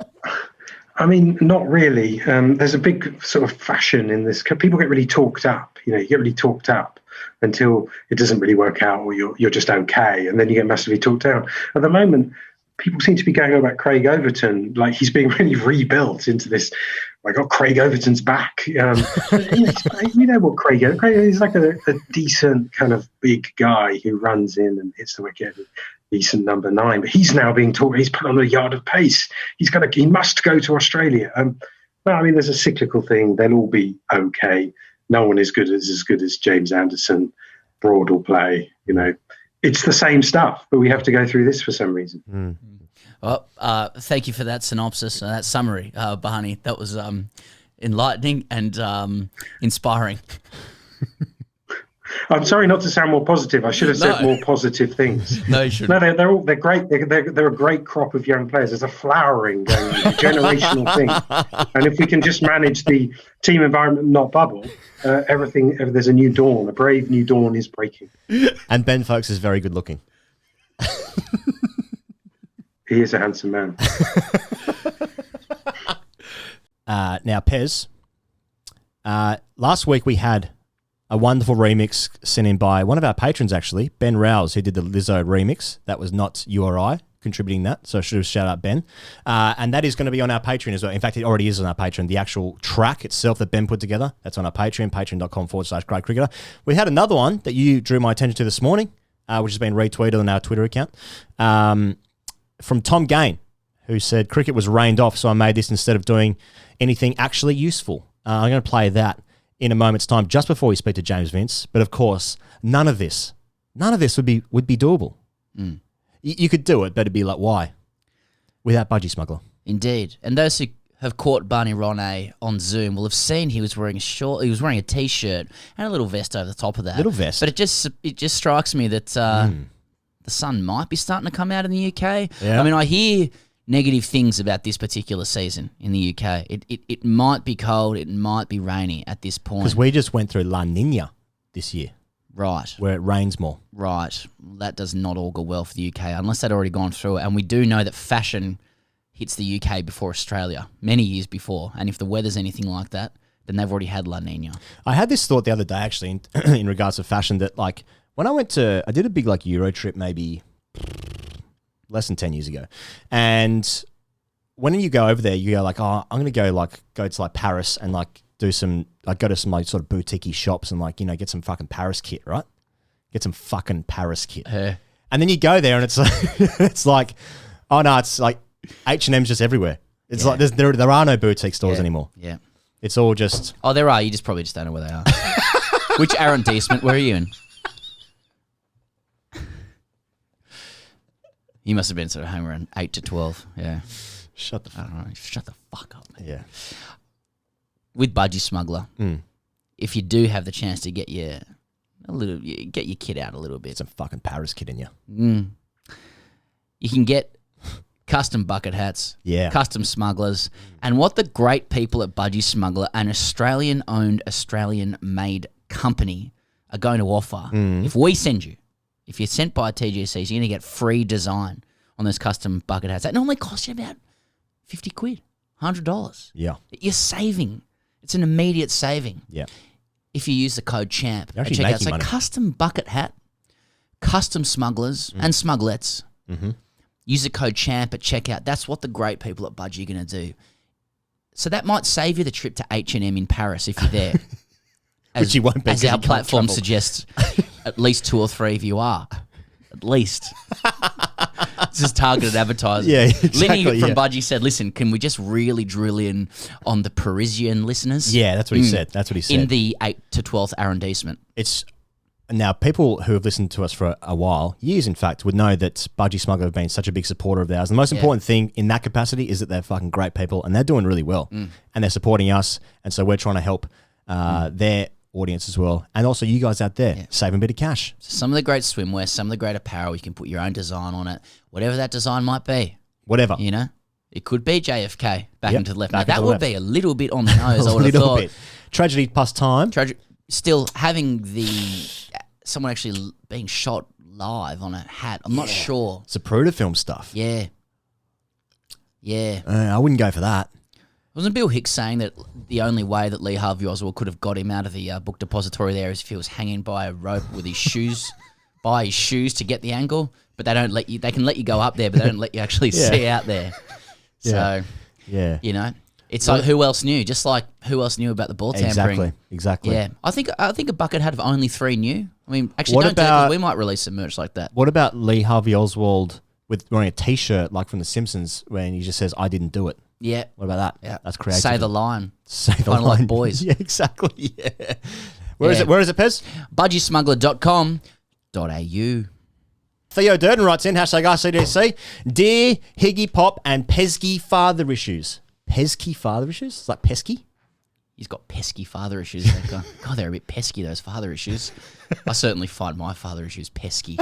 mean, not really. There's a big sort of fashion in this. People get really talked up. You get really talked up until it doesn't really work out, or you're just okay, and then you get massively talked down. At the moment, people seem to be going on about Craig Overton like he's being really rebuilt into this. My God, Craig Overton's back. You know what Craig is like a decent kind of big guy who runs in and hits the wicket. Decent number 9, but he's now being taught. He's put on a yard of pace. He must go to Australia. Well, I mean, there's a cyclical thing. They'll all be okay. No one is as good as James Anderson. Broad will play. It's the same stuff, but we have to go through this for some reason. Well, thank you for that synopsis, that summary, Barney. That was enlightening and inspiring. I'm sorry not to sound more positive. I should have said more positive things. No, you shouldn't. No, they're great. They're a great crop of young players. There's a flowering going on, a generational thing. And if we can just manage the team environment, not bubble, there's a new dawn. A brave new dawn is breaking. And Ben Foakes is very good looking. He is a handsome man. Now, Pez, last week we had a wonderful remix sent in by one of our patrons, actually, Ben Rouse, who did the Lizzo remix. That was Not You or I. contributing that. So should have shout out Ben. And that is going to be on our Patreon as well. In fact, it already is on our Patreon. The actual track itself that Ben put together, that's on our Patreon, patreon.com/greatcricketer. We had another one that you drew my attention to this morning, which has been retweeted on our Twitter account, from Tom Gain, who said, cricket was rained off, so I made this instead of doing anything actually useful. I'm going to play that in a moment's time, just before we speak to James Vince. But of course, none of this would be doable. You could do it, but it'd be like, why? Without Budgie Smuggler. Indeed. And those who have caught Barney Ronay on Zoom will have seen he was wearing a t-shirt and a little vest over the top of that. Little vest. But it just strikes me that the sun might be starting to come out in the UK. Yeah. I mean, I hear negative things about this particular season in the UK. It might be cold, it might be rainy at this point. Because we just went through La Nina this year. Right. Where it rains more. Right. That does not augur well for the UK, unless they'd already gone through it. And we do know that fashion hits the UK before Australia, many years before. And if the weather's anything like that, then they've already had La Nina. I had this thought the other day, actually, in regards to fashion, that, like, when I did a big, like, Euro trip maybe less than 10 years ago. And when you go over there, you go like, oh, I'm going to go to like Paris and like do some, like go to some like sort of boutique shops and like, you know, get some fucking Paris kit, right? Get some fucking Paris kit. And then you go there and it's like, it's like, oh no, it's like H&M's just everywhere. It's like there are no boutique stores anymore. Yeah. It's all just... Oh, there are. You probably just don't know where they are. Which arrondissement were you in? You must have been sort of home around 8 to 12. Yeah. Shut the fuck up, man. Yeah. With Budgie Smuggler, if you do have the chance to get your kit out a little bit. Some fucking Paris kit in you. You can get custom bucket hats, custom smugglers, and what the great people at Budgie Smuggler, an Australian-owned, Australian-made company, are going to offer. If you're sent by a TGC, you're going to get free design on those custom bucket hats. That normally costs you about 50 quid, $100. Yeah. You're saving. It's an immediate saving. Yeah. If you use the code CHAMP You're at actually checkout. making So money. custom bucket hat, custom smugglers and smugglets. Use the code CHAMP at checkout. That's what the great people at Budgie are going to do. So that might save you the trip to H&M in Paris if you're there. Which you won't be. As our platform suggests, at least 2 or 3 of you are. At least. This is targeted advertising. Yeah, exactly. Linny from Budgie said, listen, can we just really drill in on the Parisian listeners? Yeah, that's what he said. That's what he said. In the 8th to 12th arrondissement. It's... Now, people who have listened to us for a while, years in fact, would know that Budgie Smuggler have been such a big supporter of ours. The most important thing in that capacity is that they're fucking great people and they're doing really well. And they're supporting us. And so we're trying to help their audience as well. And also you guys out there, save a bit of cash. Some of the great swimwear, some of the great apparel, you can put your own design on it, whatever that design might be. Whatever. You know? It could be JFK, back into the left. Now, back into that the would left. be a little bit on the nose, I would have little thought. bit. Tragedy plus time. Still having someone actually being shot live on a hat. I'm not sure. Zapruder film stuff. Yeah. Yeah. I wouldn't go for that. Wasn't Bill Hicks saying that the only way that Lee Harvey Oswald could have got him out of the book depository there is if he was hanging by a rope with his shoes, by his shoes to get the angle, but they don't let you. They can let you go up there, but they don't let you actually see out there. So, you know, it's like who else knew? Just like who else knew about the ball tampering? Exactly. Yeah, I think a bucket hat of only 3 knew. I mean, actually, don't do it 'cause we might release some merch like that. What about Lee Harvey Oswald with wearing a T-shirt like from The Simpsons when he just says, "I didn't do it"? Yeah. What about that? Yeah. That's creative. Say the line. Say the Kinda line. like boys. Yeah, exactly. Yeah. Where is it? Where is it, Pez? budgiesmuggler.com.au. Theo Durden writes in, #AskTGC. Dear Higgy Pop and Pesky father issues. Pesky father issues? It's like pesky? He's got pesky father issues. That guy. God, they're a bit pesky, those father issues. I certainly find my father issues pesky.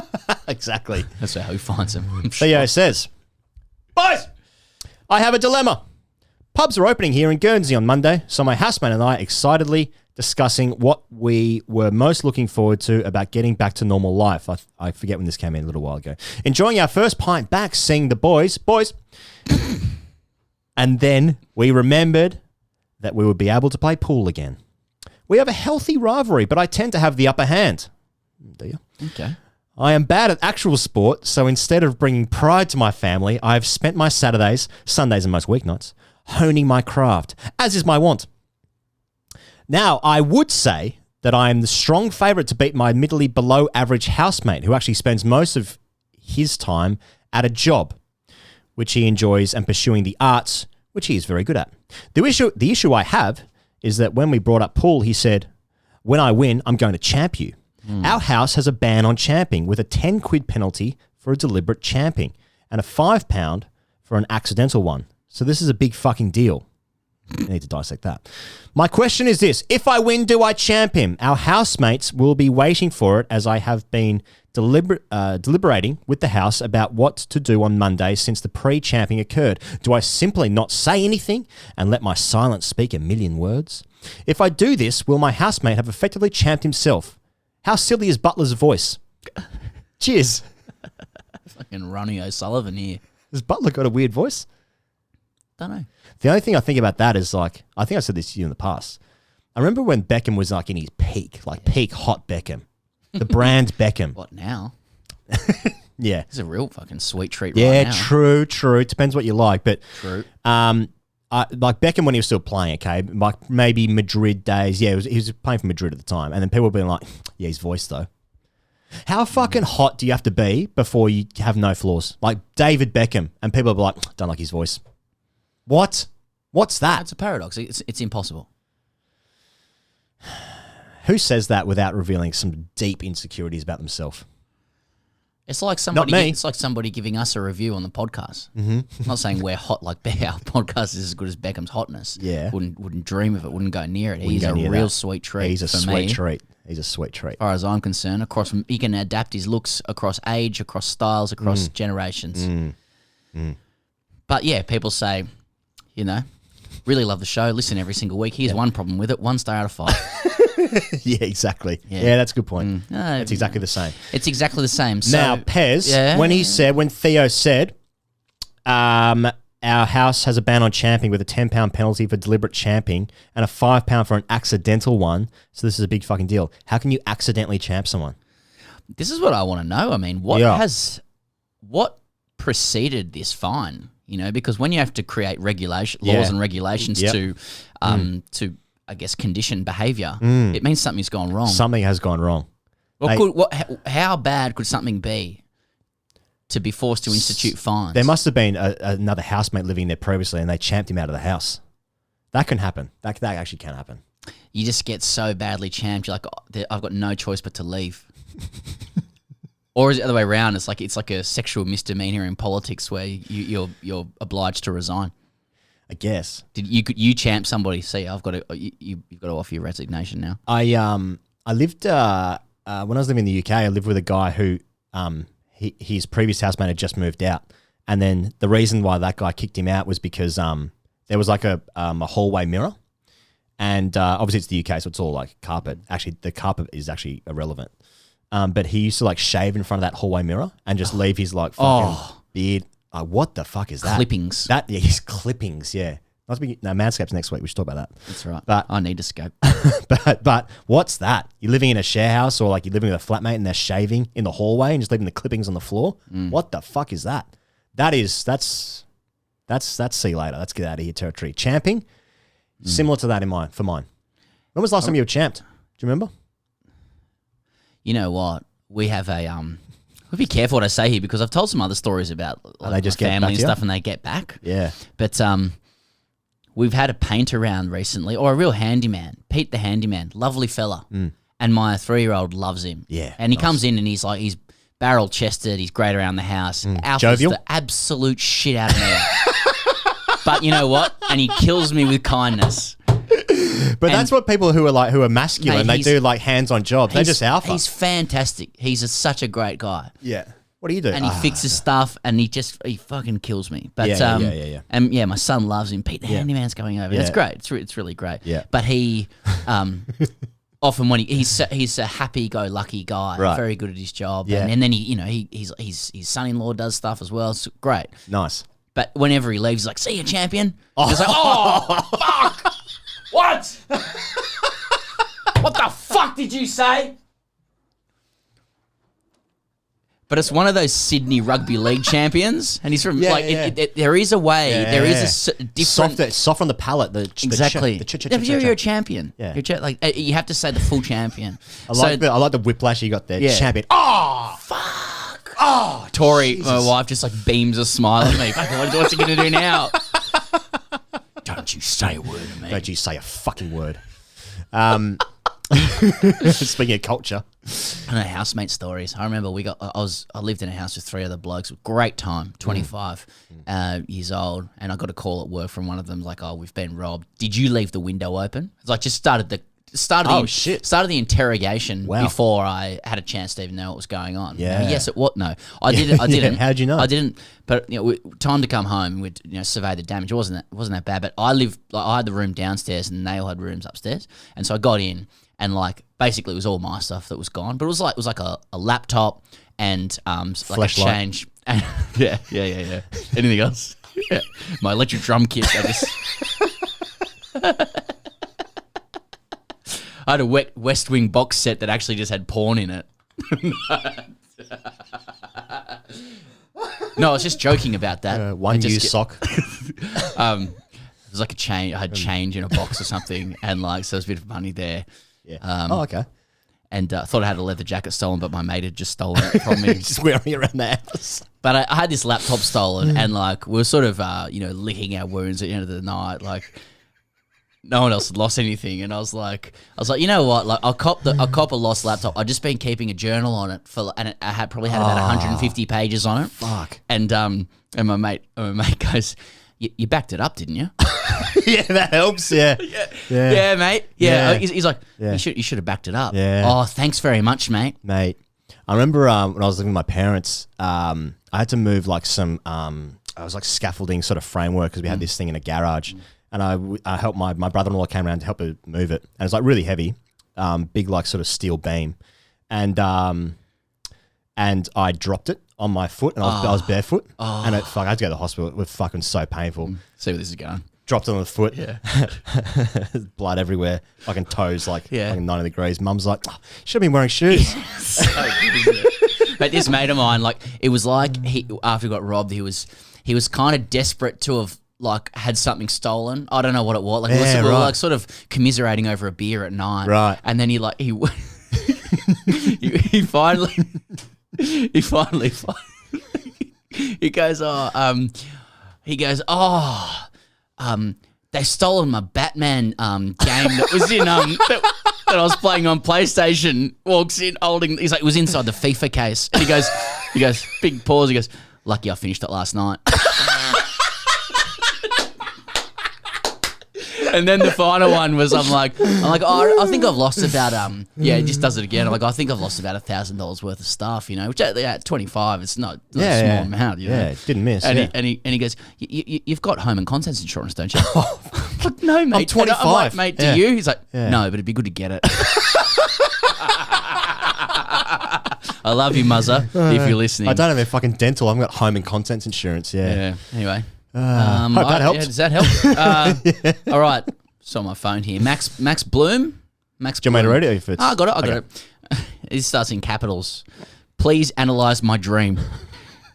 Exactly. That's who finds them. Theo says, boys, I have a dilemma. Pubs are opening here in Guernsey on Monday, so my housemate and I are excitedly discussing what we were most looking forward to about getting back to normal life. I forget when this came in a little while ago. Enjoying our first pint back, seeing the boys. And then we remembered that we would be able to play pool again. We have a healthy rivalry, but I tend to have the upper hand. Do you? Okay. I am bad at actual sport, so instead of bringing pride to my family, I have spent my Saturdays, Sundays and most weeknights, honing my craft, as is my wont. Now, I would say that I am the strong favourite to beat my admittedly below average housemate, who actually spends most of his time at a job, which he enjoys, and pursuing the arts, which he is very good at. The issue I have is that when we brought up pool, he said, when I win, I'm going to champ you. Our house has a ban on champing with a 10 quid penalty for a deliberate champing and a £5 for an accidental one. So this is a big fucking deal. I need to dissect that. My question is this. If I win, do I champ him? Our housemates will be waiting for it, as I have been deliberating with the house about what to do on Monday since the pre-champing occurred. Do I simply not say anything and let my silence speak a million words? If I do this, will my housemate have effectively champed himself? How silly is Butler's voice? Cheers. Fucking Ronnie O'Sullivan here. Has Butler got a weird voice? Don't know. The only thing I think about that is like, I think I said this to you in the past. I remember when Beckham was like in his peak, like peak hot Beckham. The brand Beckham. What now? Yeah. It's a real fucking sweet treat Yeah, right now. true. It depends what you like. But True. like Beckham when he was still playing, okay, like maybe Madrid days. Yeah, he was playing for Madrid at the time. And then people were being like, yeah, his voice though. How fucking hot do you have to be before you have no flaws? Like David Beckham, and people are like, don't like his voice. What? What's that? It's a paradox. It's impossible. Who says that without revealing some deep insecurities about themselves? It's like somebody. Not me. It's like somebody giving us a review on the podcast. Mm-hmm. I'm not saying we're hot like our podcast is as good as Beckham's hotness. Yeah. Wouldn't dream of it. Wouldn't go near it. Wouldn't He's go a near real that. sweet treat. He's a for sweet me. treat. He's a sweet treat. As far as I'm concerned, he can adapt his looks across age, across styles, across generations. But yeah, people say, you know, really love the show. Listen every single week. Here's one problem with it: 1 star out of 5. Yeah, exactly. Yeah, that's a good point. It's exactly the same. It's exactly the same. So, Now, Pez, when Theo said, our house has a ban on champing with a £10 penalty for deliberate champing and a £5 for an accidental one. So this is a big fucking deal. How can you accidentally champ someone? This is what I want to know. I mean, what preceded this fine? You know, because when you have to create laws and regulations to I guess condition behaviour, it means something's gone wrong. Something has gone wrong. How bad could something be to be forced to institute fines? There must have been another housemate living there previously, and they champed him out of the house. That can happen. That actually can happen. You just get so badly champed, you're like, I've got no choice but to leave. Or is it the other way around? It's like a sexual misdemeanor in politics where you're obliged to resign. I guess. You champ somebody? See, you've got to offer your resignation now. I lived when I was living in the UK. I lived with a guy who his previous housemate had just moved out, and then the reason why that guy kicked him out was because there was like a hallway mirror, and obviously it's the UK, so it's all like carpet. Actually, the carpet is actually irrelevant. But he used to like shave in front of that hallway mirror and just leave his like fucking beard. What the fuck is that? Clippings. His clippings, yeah. Manscaped's next week. We should talk about that. That's right. But I need to scope. but what's that? You're living in a share house, or like you're living with a flatmate and they're shaving in the hallway and just leaving the clippings on the floor? What the fuck is that? That's see you later. Let's get out of here territory. Champing, similar to that for mine. When was the last time you were champed? Do you remember? You know what? We have a we'll be careful what I say here because I've told some other stories about like, they just my get family back and to you? stuff, and they get back. Yeah. But we've had a paint around recently, or a real handyman, Pete the handyman, lovely fella, and my 3-year-old loves him. Yeah, and he nice. comes in and he's barrel chested, he's great around the house. Alpha's Jovial? the absolute shit out of me. But you know what? And he kills me with kindness. But that's what people who are masculine, Mate, they do like hands-on jobs. They're just alpha. He's fantastic. He's such a great guy. Yeah. What do you do? And he fixes stuff, and he fucking kills me. But yeah. And yeah, my son loves him. Pete the handyman's going over. Yeah. It's great. It's really great. Yeah. But he often when he's a happy-go-lucky guy, Right. very good at his job. Yeah. And then his son-in-law does stuff as well. It's great. Nice. But whenever he leaves, he's like, "See you, champion." He's like, "Oh fuck! What? What the fuck did you say?" But it's one of those Sydney Rugby League champions, and he's from there is a way, there is a different soft on the palate. Exactly. You're a champion. Yeah. You have to say the full champion. I like the whiplash you got there. Yeah. Champion. Oh fuck. Oh, Tori, Jesus. my wife, just like beams a smile at me. What's he gonna do now? Don't you say a word to me. Don't you say a fucking word. Speaking of culture. I know housemate stories. I remember I lived in a house with 3 other blokes. Great time, 25 years old, and I got a call at work from one of them like, "Oh, we've been robbed. Did you leave the window open?" It's like just started the interrogation before I had a chance to even know what was going on. Yeah. Yes, it what? No, I didn't. I didn't. How'd you know? I didn't. But time to come home. We'd survey the damage. It wasn't that bad. But I had the room downstairs, and they all had rooms upstairs. And so I got in, and like basically it was all my stuff that was gone. But it was like a laptop and like a change. And yeah. Anything else? Yeah. My electric drum kit. I had a West Wing box set that actually just had porn in it. No, I was just joking about that. One used sock. It was like a change. I had change in a box or something, and like so, there's a bit of money there. Yeah. Okay. And I thought I had a leather jacket stolen, but my mate had just stolen it from me. Just wearing it around the house. But I had this laptop stolen, and like we were sort of licking our wounds at the end of the night, like. No one else had lost anything, and I was like, you know what? Like, I'll cop a lost laptop. I'd just been keeping a journal on it and I had probably had about 150 pages on it. Fuck. And my mate goes, "You backed it up, didn't you?" Yeah, that helps. Yeah, mate. Yeah. He's like, you should have backed it up. Yeah. Oh, thanks very much, mate. I remember when I was living with my parents, I had to move like some, I was like scaffolding sort of framework because we had this thing in a garage. And I helped my brother-in-law came around to help her move it. And it's like really heavy, big like sort of steel beam. And I dropped it on my foot and I was barefoot. And I had to go to the hospital. It was fucking so painful. See where this is going. Dropped it on the foot. Yeah. Blood everywhere. Fucking toes like 90 degrees. Mum's like, should have been wearing shoes. So good, isn't it? But this mate of mine, like it was like after he got robbed, he was kind of desperate to have like had something stolen. I don't know what it was. Like we were like sort of commiserating over a beer at night. Right. And then he finally he goes, they've stolen my Batman game that was in that I was playing on PlayStation. Walks in holding, he's like, it was inside the FIFA case. And he goes, big pause, he goes, lucky I finished it last night. And then the final one was, I'm like, oh, I think I've lost about, he just does it again. I'm like, I think I've lost about $1,000 worth of stuff, which at 25, it's not a small amount, Yeah, didn't miss. And he goes, you've got home and contents insurance, don't you? I'm like, no, mate. I'm 25. I'm like, mate, do you? He's like, no, but it'd be good to get it. I love you, Muzzer, if you're listening. I don't have a fucking dental. I've got home and contents insurance, Yeah, anyway. Hope that helps. Yeah, does that help? All right. So on my phone here. Max Bloom. Max Do you want me to read it? If it's... I got it. It starts in capitals. Please analyse my dream.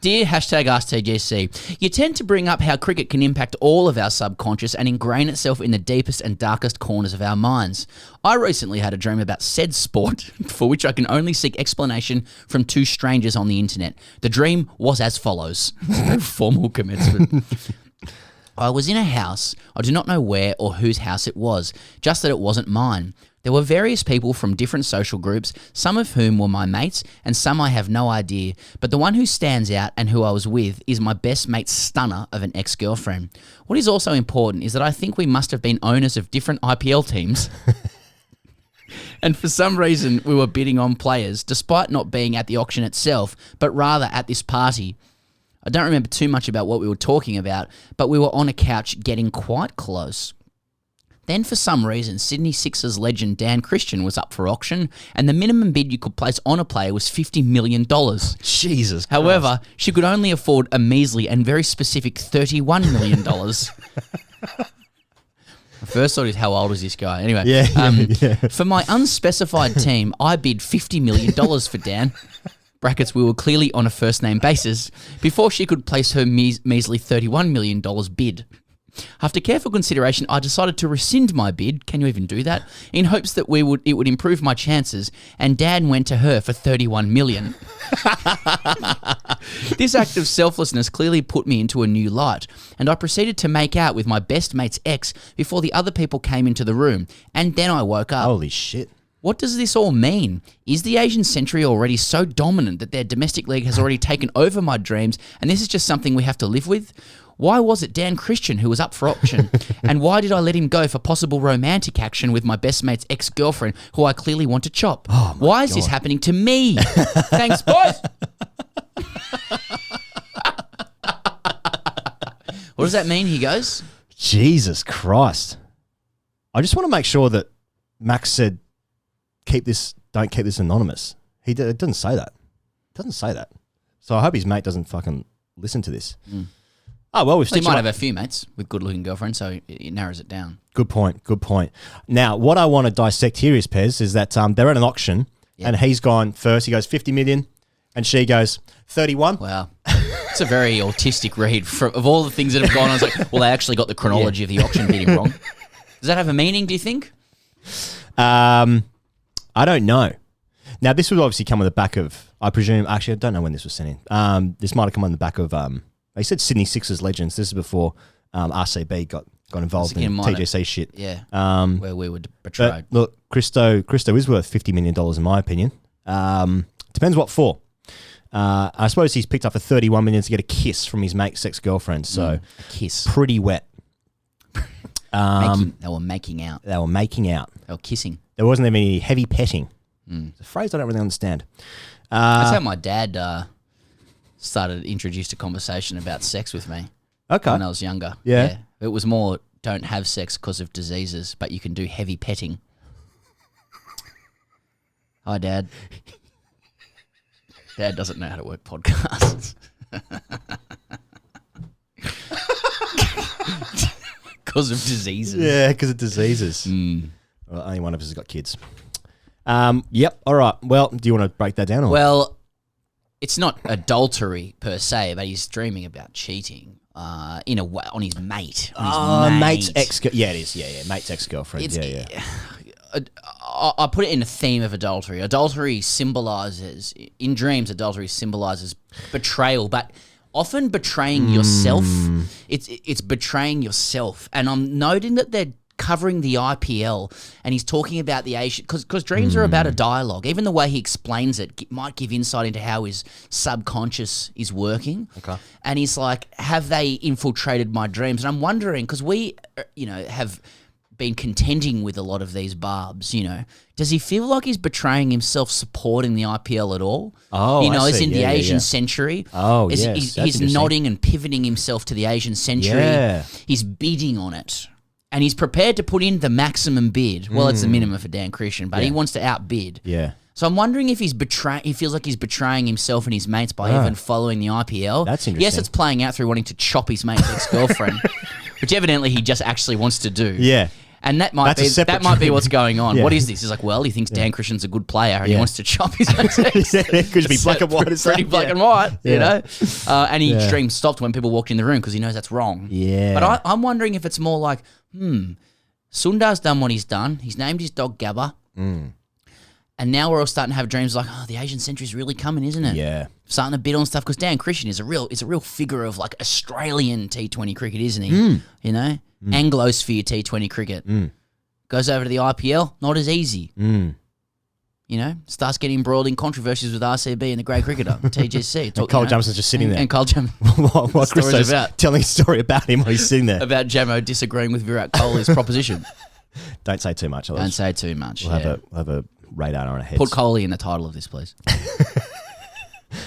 Dear #AskTGC, you tend to bring up how cricket can impact all of our subconscious and ingrain itself in the deepest and darkest corners of our minds. I recently had a dream about said sport, for which I can only seek explanation from 2 strangers on the internet. The dream was as follows. No formal commencement. I was in a house. I do not know where or whose house it was, just that it wasn't mine. There were various people from different social groups, some of whom were my mates and some I have no idea, but the one who stands out and who I was with is my best mate's stunner of an ex-girlfriend. What is also important is that I think we must have been owners of different IPL teams. And for some reason we were bidding on players, despite not being at the auction itself, but rather at this party. I don't remember too much about what we were talking about, but we were on a couch getting quite close. Then, for some reason, Sydney Sixers legend Dan Christian was up for auction, and the minimum bid you could place on a player was $50 million. Jesus Christ. However, she could only afford a measly and very specific $31 million. My first thought is, how old is this guy? Anyway, for my unspecified team, I bid $50 million for Dan. brackets, we were clearly on a first-name basis, before she could place her measly $31 million bid. After careful consideration, I decided to rescind my bid, can you even do that, in hopes that it would improve my chances, and Dad went to her for $31 million. This act of selflessness clearly put me into a new light, and I proceeded to make out with my best mate's ex before the other people came into the room, and then I woke up. Holy shit. What does this all mean? Is the Asian century already so dominant that their domestic league has already taken over my dreams, and this is just something we have to live with? Why was it Dan Christian who was up for option? And why did I let him go for possible romantic action with my best mate's ex-girlfriend, who I clearly want to chop? Why is this happening to me? Thanks, boys! What does that mean, he goes? Jesus Christ. I just want to make sure that Max said, don't keep this anonymous. It doesn't say that. It doesn't say that. So I hope his mate doesn't fucking listen to this. Oh, well, he might have a few mates with good-looking girlfriends, so it narrows it down. Good point. Good point. Now, what I want to dissect here is, Pez, is that they're at an auction, and he's gone first. He goes 50 million, and she goes 31. Wow. It's a very autistic read. Of all the things that have gone on, it's like, well, they actually got the chronology of the auction bidding wrong. Does that have a meaning, do you think? I don't know. Now, this would obviously come on the back of, I presume, actually, I don't know when this was sent in. This might have come on the back of, they said Sydney Sixers legends. This is before RCB got involved in TGC shit. Yeah, where we were betrayed. Look, Christo is worth $50 million in my opinion. Depends what for. I suppose he's picked up for $31 million to get a kiss from his mate's ex-girlfriend. So a kiss. Pretty wet. They were making out. They were making out. They were kissing. There wasn't even any heavy petting. It's a phrase I don't really understand. That's how my dad introduced a conversation about sex with me. Okay. When I was younger. Yeah. It was more, don't have sex because of diseases, but you can do heavy petting. Hi, Dad. Dad doesn't know how to work podcasts. Because of diseases. Yeah, because of diseases. Well, only one of us has got kids. Yep. All right. Well, do you want to break that down? Or? Well, it's not adultery per se, but he's dreaming about cheating in a way on his mate. Mate's ex. Yeah, it is. Yeah. Mate's ex-girlfriend. I put it in the theme of adultery. Adultery symbolises, in dreams, adultery symbolises betrayal, but often betraying yourself. It's betraying yourself. And I'm noting that they're covering the IPL, and he's talking about the Asian, because dreams are about a dialogue. Even the way he explains it might give insight into how his subconscious is working. Okay. And he's like, have they infiltrated my dreams? And I'm wondering, because we, have been contending with a lot of these barbs, does he feel like he's betraying himself supporting the IPL at all? Oh, as in the Asian century. Oh, yes. He's nodding and pivoting himself to the Asian century. Yeah. He's bidding on it. And he's prepared to put in the maximum bid. Well, it's the minimum for Dan Christian, but he wants to outbid. Yeah. So I'm wondering if he feels like he's betraying himself and his mates by even following the IPL. That's interesting. Yes, it's playing out through wanting to chop his mate's ex-girlfriend, which evidently he just actually wants to do. Yeah. And that might be what's going on. Yeah. What is this? He's like, well, he thinks Dan Christian's a good player and he wants to chop his mate's ex. It could be black and white. Pretty black and white, and his dream stopped when people walked in the room because he knows that's wrong. Yeah. But I'm wondering if it's more like, Sundar's done what he's done. He's named his dog Gabba. And now we're all starting to have dreams like, the Asian century's really coming, isn't it? Yeah. Starting to bid on stuff because Dan Christian is a real figure of like Australian T20 cricket, isn't he? Anglosphere T20 cricket. Goes over to the IPL, not as easy. Starts getting embroiled in controversies with RCB and the great cricketer, TGC. And Cole Jameson's just sitting there. And Cole Jamison. While Christo's telling a story about him while he's sitting there. About Jamo disagreeing with Virat Kohli's proposition. Don't say too much. Don't say too much. We'll have a radar on our heads. Put Kohli in the title of this, please.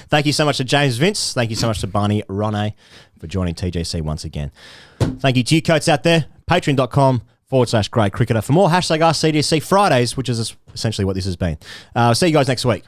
Thank you so much to James Vince. Thank you so much to Barney Ronay for joining TGC once again. Thank you to you coats out there. Patreon.com/Grey Cricketer for more #RCDC Fridays, which is essentially what this has been. See you guys next week.